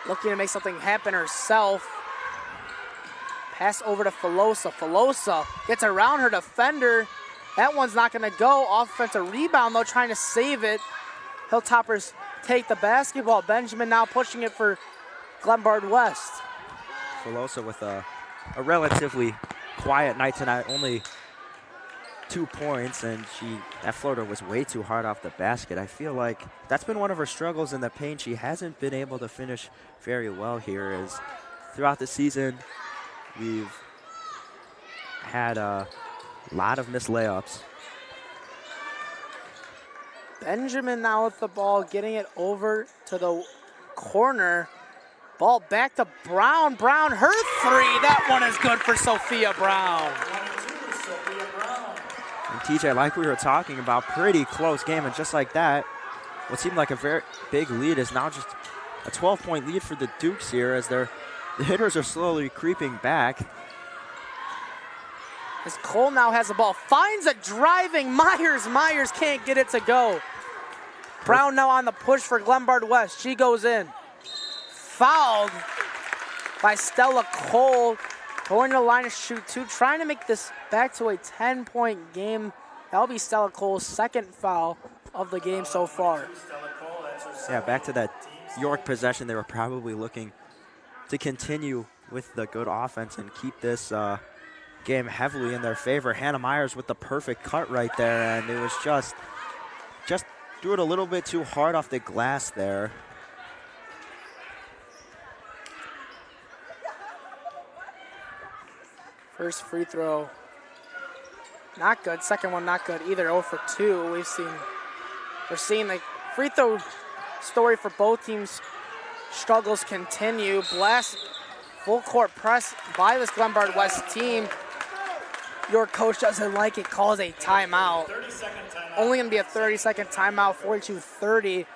Looking to make something happen herself. Pass over to Filosa. Filosa gets around her defender. That one's not going to go. Offensive rebound, though, trying to save it. Hilltoppers take the basketball. Benjamin now pushing it for Glenbard West. Filosa with a relatively quiet night tonight. Only 2 points, and that floater was way too hard off the basket. I feel like that's been one of her struggles in the paint. She hasn't been able to finish very well here, as throughout the season we've had a lot of missed layups. Benjamin now with the ball, getting it over to the corner. Ball back to Brown. Brown, her three. That one is good for Sophia Brown. And TJ, like we were talking about, pretty close game, and just like that, what seemed like a very big lead is now just a 12-point lead for the Dukes here, as the hitters are slowly creeping back. As Cole now has the ball, finds a driving Myers. Myers can't get it to go. Brown now on the push for Glenbard West. She goes in. Fouled by Stella Cole. Going to the line to shoot two, trying to make this back to a 10-point game. That'll be Stella Cole's second foul of the game so far. Yeah, back to that York possession. They were probably looking to continue with the good offense and keep this game heavily in their favor. Hannah Myers with the perfect cut right there, and it was just threw it a little bit too hard off the glass there. First free throw, not good. Second one, not good either. 0 for 2. We're seeing the free throw story for both teams. Struggles continue. Blast full court press by this Glenbard West team. Your coach doesn't like it, calls a timeout. 30-second timeout. Only going to be a 30-second timeout. 42-30.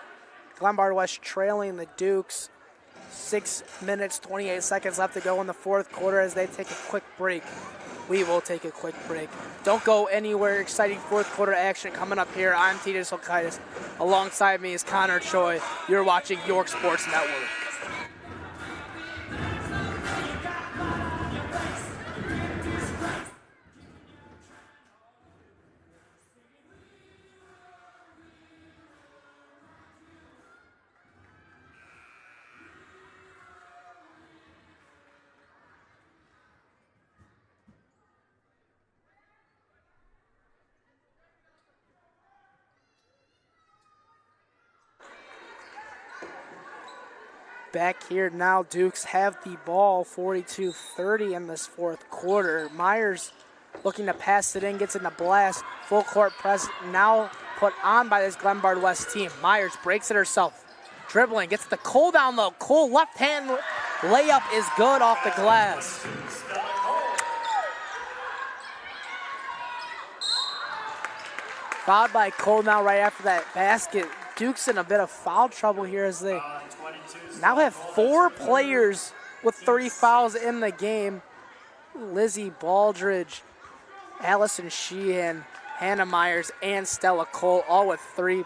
Glenbard West trailing the Dukes. 6 minutes, 28 seconds left to go in the fourth quarter as they take a quick break. We will take a quick break. Don't go anywhere. Exciting fourth quarter action coming up here. I'm TJ Silkaitis. Alongside me is Connor Choi. You're watching York Sports Network. back here now. Dukes have the ball, 42-30 in this fourth quarter. Myers looking to pass it in, gets in the blast. Full court press now put on by this Glenbard West team. Myers breaks it herself. Dribbling, gets the Cole down low. Cole left hand layup is good off the glass. Fouled by Cole now right after that basket. Duke's in a bit of foul trouble here as they now have 4 players with 30 fouls in the game. Lizzie Baldridge, Allison Sheehan, Hannah Myers, and Stella Cole all with 3.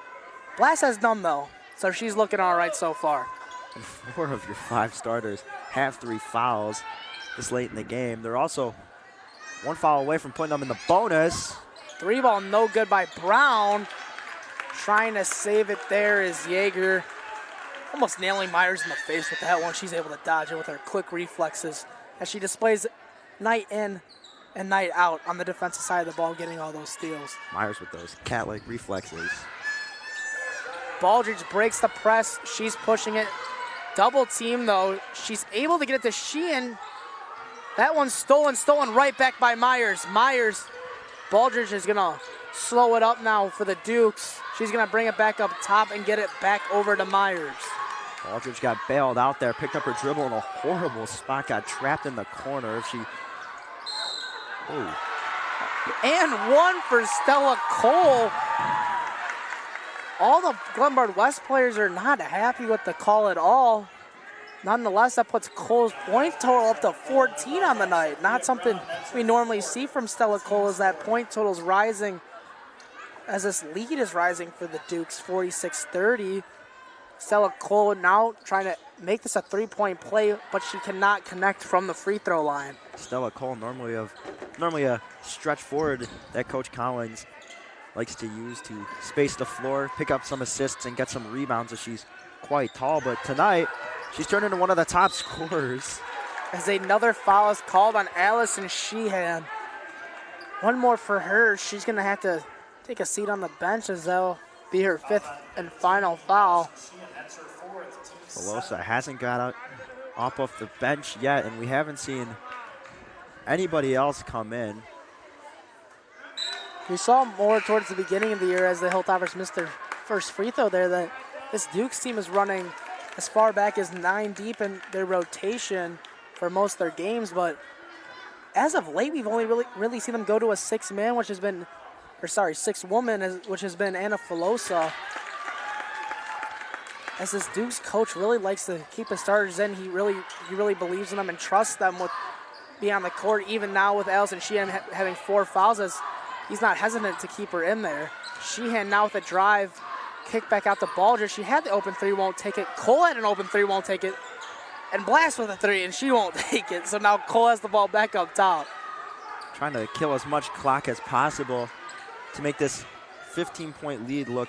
Blast has none though, so she's looking all right so far. And 4 of your 5 starters have 3 fouls this late in the game. They're also 1 foul away from putting them in the bonus. 3 ball no good by Brown. Trying to save it there is Yeager. Almost nailing Myers in the face with that one. She's able to dodge it with her quick reflexes as she displays night in and night out on the defensive side of the ball, getting all those steals. Myers with those cat-like reflexes. Baldridge breaks the press. She's pushing it. Double team though. She's able to get it to Sheehan. That one's stolen right back by Myers. Baldridge is gonna slow it up now for the Dukes. She's gonna bring it back up top and get it back over to Myers. Baldridge got bailed out there, picked up her dribble in a horrible spot, got trapped in the corner. And 1 for Stella Cole. All the Glenbard West players are not happy with the call at all. Nonetheless, that puts Cole's point total up to 14 on the night. Not something we normally see from Stella Cole, as that point total's rising, as this lead is rising for the Dukes, 46-30. Stella Cole now trying to make this a 3-point play, but she cannot connect from the free throw line. Stella Cole, normally a stretch forward that Coach Collins likes to use to space the floor, pick up some assists, and get some rebounds as she's quite tall. But tonight, she's turned into one of the top scorers. As another foul is called on Allison Sheehan. 1 more for her. She's going to have to take a seat on the bench, as that'll be her 5th and final foul. Velosa hasn't got up off the bench yet, and we haven't seen anybody else come in. We saw more towards the beginning of the year as the Hilltoppers missed their first free throw there, that this Dukes team is running as far back as 9 deep in their rotation for most of their games, but as of late, we've only really seen them go to a 6-man, which has been, or sorry, 6-woman, which has been Anna Filosa. As this Dukes coach really likes to keep the starters in, he really believes in them and trusts them with being on the court. Even now with Allison Sheehan having 4 fouls, as he's not hesitant to keep her in there. Sheehan now with a drive, kick back out to Baldridge. She had the open 3, won't take it. Cole had an open 3, won't take it. And Blast with a 3, and she won't take it. So now Cole has the ball back up top. Trying to kill as much clock as possible to make this 15-point lead look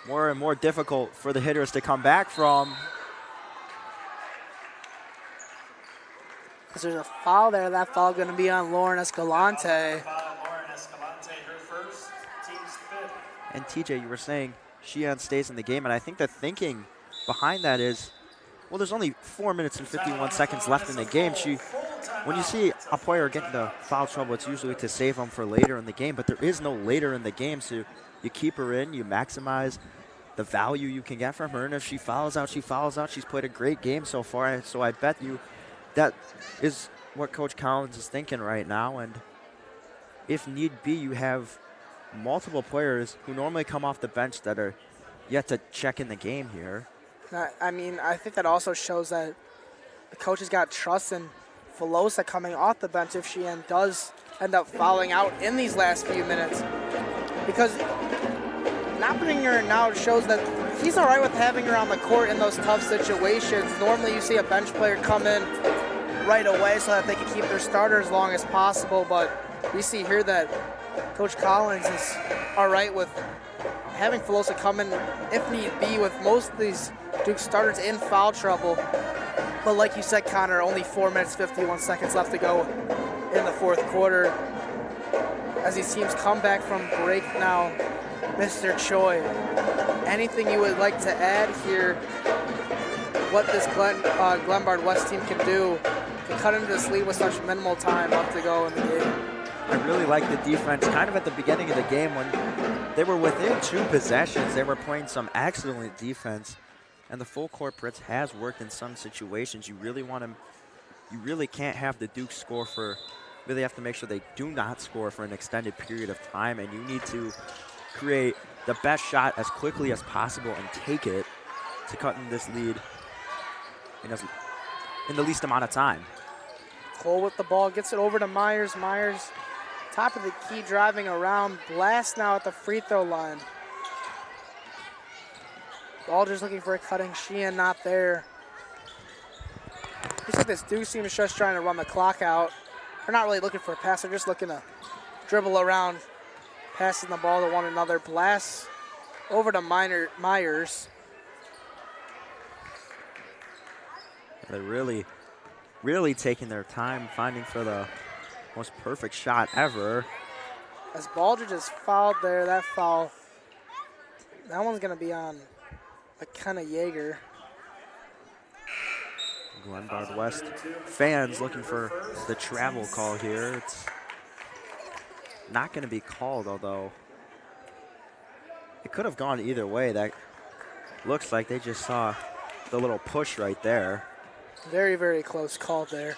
more and more difficult for the hitters to come back from. Because there's a foul there. That foul going to be on Lauren Escalante. And TJ, you were saying Sheehan stays in the game, and I think the thinking behind that is, well, there's only 4 minutes and 51 seconds left in the game. When you see a player get into foul trouble, it's usually to save them for later in the game, but there is no later in the game, so you keep her in, you maximize the value you can get from her, and if she fouls out, she fouls out. She's played a great game so far, so I bet you that is what Coach Collins is thinking right now, and if need be, you have multiple players who normally come off the bench that are yet to check in the game here. I mean, I think that also shows that the coach has got trust in Filosa coming off the bench if she does end up fouling out in these last few minutes. Because not bringing her in now shows that he's all right with having her on the court in those tough situations. Normally you see a bench player come in right away so that they can keep their starter as long as possible, but we see here that Coach Collins is all right with having Filosa come in if need be, with most of these Duke starters in foul trouble. But like you said, Connor, only 4 minutes, 51 seconds left to go in the fourth quarter. As these teams come back from break now, Mr. Choi, anything you would like to add here what this Glenbard West team can do to cut into this lead with such minimal time left to go in the game. I really like the defense kind of at the beginning of the game when they were within 2 possessions. They were playing some excellent defense, and the full court press has worked in some situations. You really can't have the Dukes score for, really have to make sure they do not score for an extended period of time, and you need to create the best shot as quickly as possible and take it to cut in this lead in the least amount of time. Cole with the ball, gets it over to Myers. Myers, top of the key, driving around. Blast now at the free throw line. Borchers looking for a cutting. Sheehan not there. Looks like this Duke team is just trying to run the clock out. They're not really looking for a pass. They're just looking to dribble around, passing the ball to one another. Blast over to Myers. They're really taking their time finding for the most perfect shot ever. As Borchers is fouled there, that foul, that one's going to be on McKenna Yeager. Glenbard West fans looking for the travel call here. It's not going to be called, although it could have gone either way. That looks like they just saw the little push right there. Very, very close call there.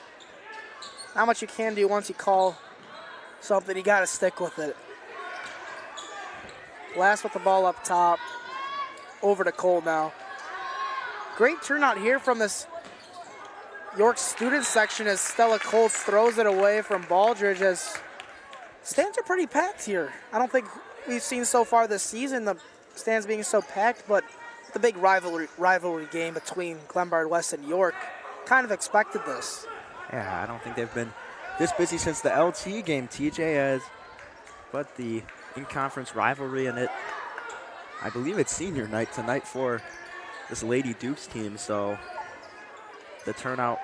Not much you can do once you call something. You got to stick with it. Blast with the ball up top. Over to Cole now. Great turnout here from this York student section as Stella Cole throws it away from Borchers. As stands are pretty packed here. I don't think we've seen so far this season the stands being so packed, but the big rivalry game between Glenbard West and York, kind of expected this. Yeah, I don't think they've been this busy since the LT game, TJ, has, but the in-conference rivalry, and I believe it's senior night tonight for this Lady Dukes team, so the turnout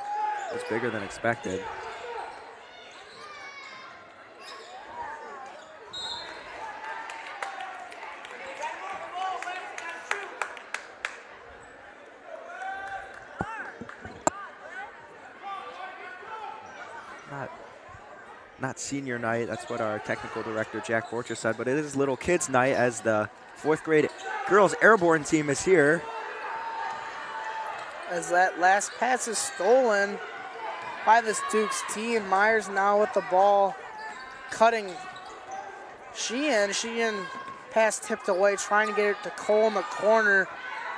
was bigger than expected. Not senior night, that's what our technical director Jack Borchers said, but it is little kids night as the 4th grade girls airborne team is here. As that last pass is stolen by this Dukes team. Myers now with the ball, cutting Sheehan. Sheehan pass tipped away, trying to get it to Cole in the corner,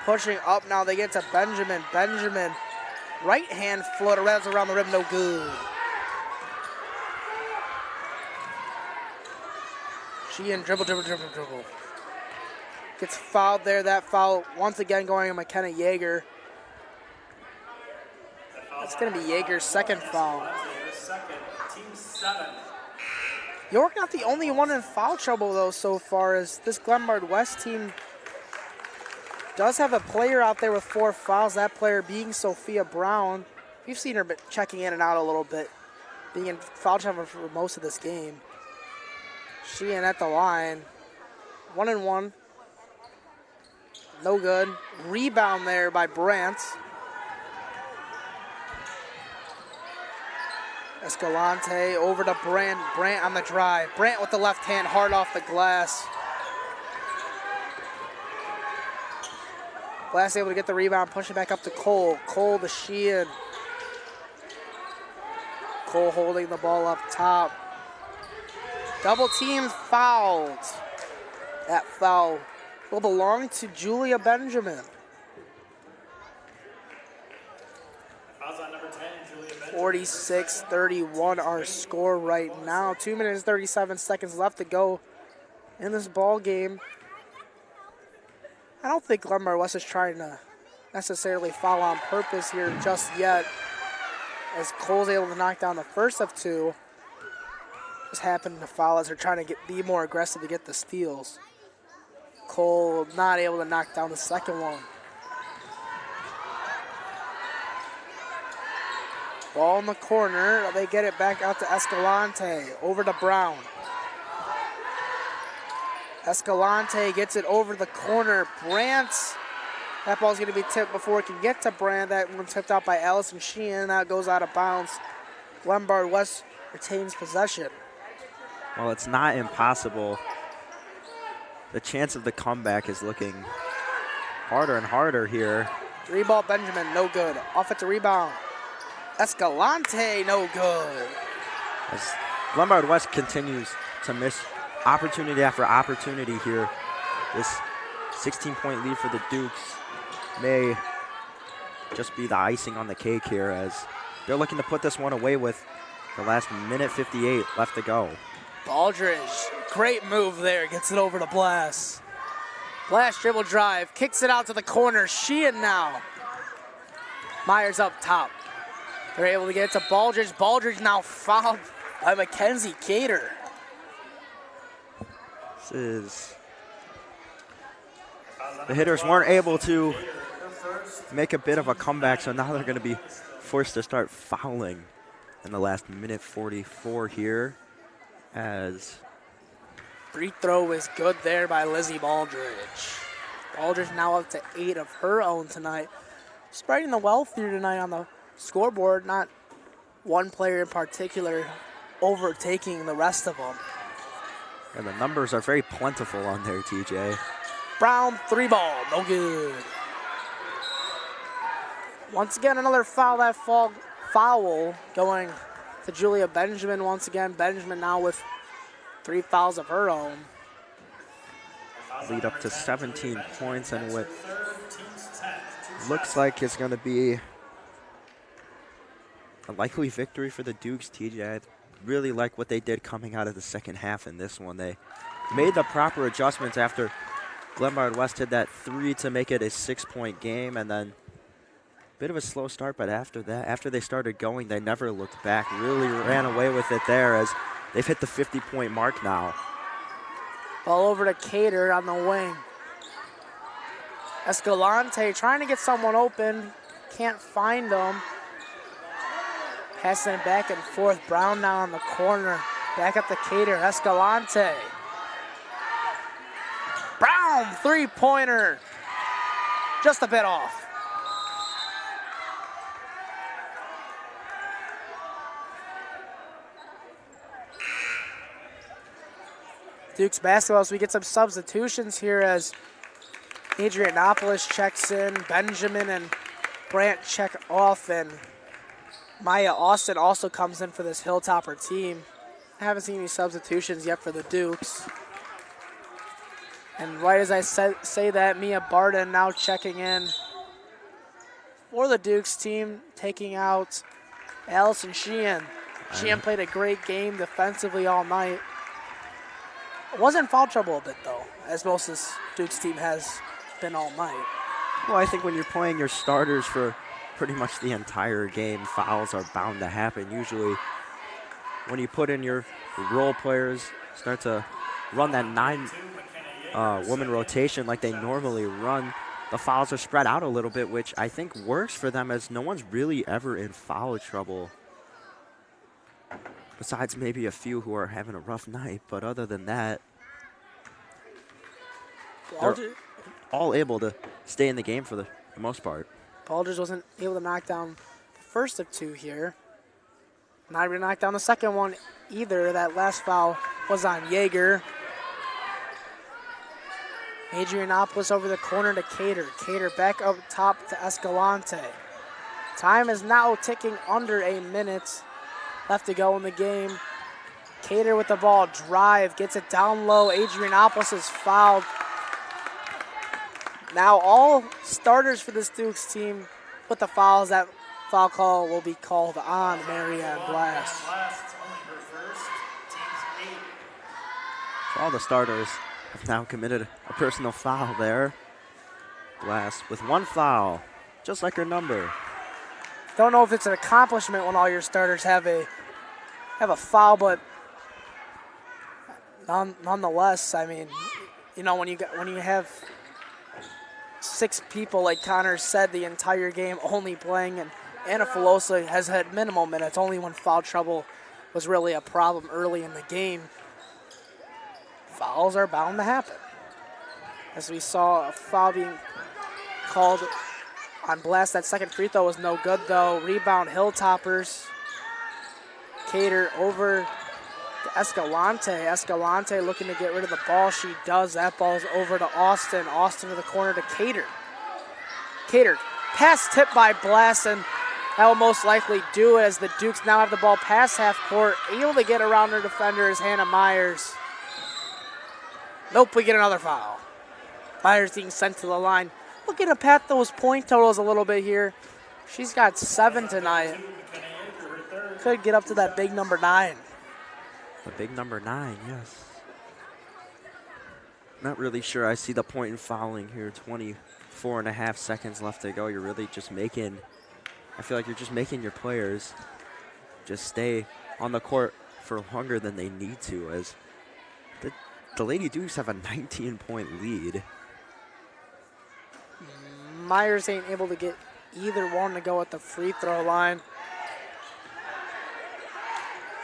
pushing up now. They get to Benjamin. Benjamin, right hand floater, rattles around the rim, no good. Sheehan dribble. Gets fouled there. That foul once again going on McKenna Yeager. That's going to be Yeager's second foul. Team 7. York not the only one in foul trouble, though, so far, as this Glenbard West team does have a player out there with 4 fouls, that player being Sophia Brown. We've seen her checking in and out a little bit, being in foul trouble for most of this game. Sheehan at the line. 1-and-1. No good. Rebound there by Brandt. Escalante over to Brandt. Brandt on the drive. Brandt with the left hand, hard off the glass. Glass able to get the rebound, push it back up to Cole. Cole to Sheehan. Cole holding the ball up top. Double team fouled. That foul will belong to Julia Benjamin. Fouls on number 10, Julia Benjamin. 46-31 our score right now. 2 minutes, 37 seconds left to go in this ball game. I don't think Glenbard West is trying to necessarily foul on purpose here just yet, as Cole's able to knock down the first of 2. Just happened to foul as they're trying to be more aggressive to get the steals. Cole not able to knock down the second one. Ball in the corner. They get it back out to Escalante. Over to Brown. Escalante gets it over the corner. Brandt That ball's going to be tipped before it can get to Brand. That one tipped out by Allison Sheehan. That goes out of bounds. Glenbard West retains possession. Well, it's not impossible. The chance of the comeback is looking harder and harder here. 3-ball Benjamin, no good. Offensive rebound. Escalante, no good. As Glenbard West continues to miss opportunity after opportunity here, this 16-point lead for the Dukes may just be the icing on the cake here, as they're looking to put this one away with the last minute 58 left to go. Borchers, great move there, gets it over to Blass. Blass dribble drive, kicks it out to the corner. Sheehan now. Myers up top. They're able to get it to Borchers. Borchers now fouled by Mackenzie Cater. This is... The hitters weren't able to make a bit of a comeback, so now they're going to be forced to start fouling in the last minute 44 here, as free throw is good there by Lizzie Baldridge. Baldridge now up to 8 of her own tonight. Spreading the wealth here tonight on the scoreboard, not one player in particular overtaking the rest of them. And the numbers are very plentiful on there, TJ. Brown, 3-ball, no good. Once again, another foul. That foul going to Julia Benjamin once again. Benjamin now with 3 fouls of her own. Lead up to 17 points, and what looks like it's going to be a likely victory for the Dukes, TJ. I really like what they did coming out of the second half in this one. They made the proper adjustments after Glenbard West hit that 3 to make it a 6-point game, and then a bit of a slow start, but after that, after they started going, they never looked back. Really ran away with it there, as they've hit the 50-point mark now. Ball over to Cater on the wing. Escalante trying to get someone open. Can't find them. Passing it back and forth. Brown now on the corner. Back up to Cater. Escalante. Brown, 3-pointer. Just a bit off. Dukes basketball, as we get some substitutions here as Adrianopolis checks in, Benjamin and Brandt check off, and Maya Austin also comes in for this Hilltopper team. I haven't seen any substitutions yet for the Dukes. And right as I say that, Mia Barden now checking in for the Dukes team, taking out Allison Sheehan. Sheehan played a great game defensively all night. Was in foul trouble a bit, though, as most of this Dukes team has been all night. Well, I think when you're playing your starters for pretty much the entire game, fouls are bound to happen. Usually when you put in your role players, start to run that 9-woman rotation like they normally run, the fouls are spread out a little bit, which I think works for them, as no one's really ever in foul trouble. Besides maybe a few who are having a rough night, but other than that, they're all able to stay in the game for the most part. Borchers wasn't able to knock down the first of 2 here. Not able to knock down the second one either. That last foul was on Yeager. Adrianopolis over the corner to Cater. Cater back up top to Escalante. Time is now ticking under a minute left to go in the game. Cater with the ball, drive, gets it down low. Adrianopolis is fouled. Now all starters for this Dukes team with the fouls. That foul call will be called on Marianne Blass. So all the starters have now committed a personal foul there. Blass with 1 foul, just like her number. Don't know if it's an accomplishment when all your starters have a foul, but nonetheless, I mean, you know, when you have 6 people, like Connor said, the entire game only playing, and Anna Filosa has had minimal minutes, only when foul trouble was really a problem early in the game. Fouls are bound to happen. As we saw a foul being called on Blast. That second free throw was no good, though. Rebound, Hilltoppers. Cater over to Escalante. Escalante looking to get rid of the ball. She does. That ball's over to Austin. Austin to the corner to Cater. Cater, pass tipped by Blast, and that will most likely do it as the Dukes now have the ball past half court. Able to get around their defender is Hannah Myers. Nope, we get another foul. Myers being sent to the line. Looking to pat those point totals a little bit here. She's got 7 tonight. Could get up to that big number 9. The big number 9, yes. Not really sure I see the point in fouling here. 24.5 seconds left to go. You're really just making, I feel like you're just making your players just stay on the court for longer than they need to, as the Lady Dukes have a 19-point lead. Myers ain't able to get either one to go at the free throw line.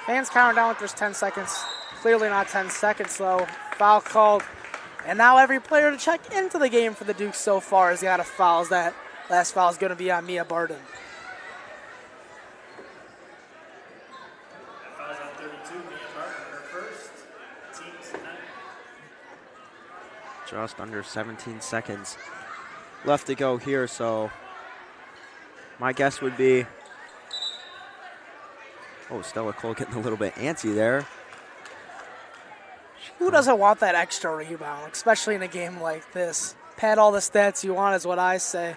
Fans counting down with just 10 seconds. Clearly not 10 seconds, though. Foul called. And now every player to check into the game for the Dukes so far has got a foul. That last foul is going to be on Mia Barden. Fouls on 32, Mia Barton, her first. Team tonight. Just under 17 seconds left to go here, so my guess would be, oh, Stella Cole getting a little bit antsy there. Who doesn't want that extra rebound, especially in a game like this? Pad all the stats you want is what I say.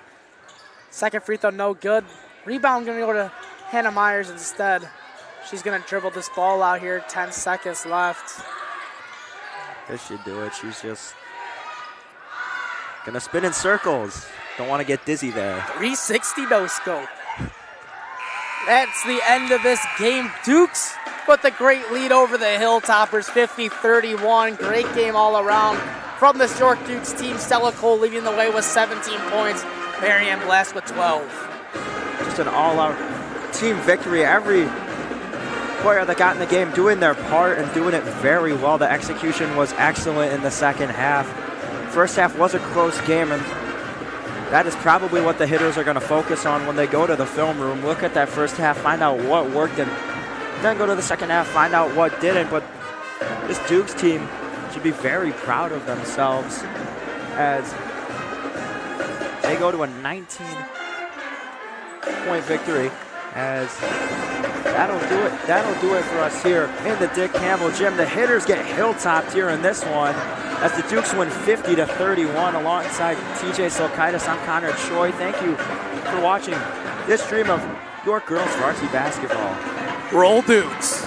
Second free throw, no good. Rebound going to go to Hannah Myers instead. She's going to dribble this ball out here, 10 seconds left. This should do it. She's just gonna spin in circles. Don't want to get dizzy there. 360 no scope. That's the end of this game. Dukes put the great lead over the Hilltoppers, 50-31. Great game all around from this York Dukes team. Stella Cole leading the way with 17 points. Marianne Blast with 12. Just an all-out team victory. Every player that got in the game doing their part and doing it very well. The execution was excellent in the second half. First half was a close game, and that is probably what the hitters are going to focus on when they go to the film room. Look at that first half, find out what worked, and then go to the second half, find out what didn't. But this Dukes team should be very proud of themselves as they go to a 19-point victory, as that'll do it for us here in the Dick Campbell Gym. The hitters get hill-topped here in this one as the Dukes win 50-31. Alongside TJ Silkaitis, I'm Connor Choi. Thank you for watching this stream of York Girls Varsity Basketball. Roll Dukes.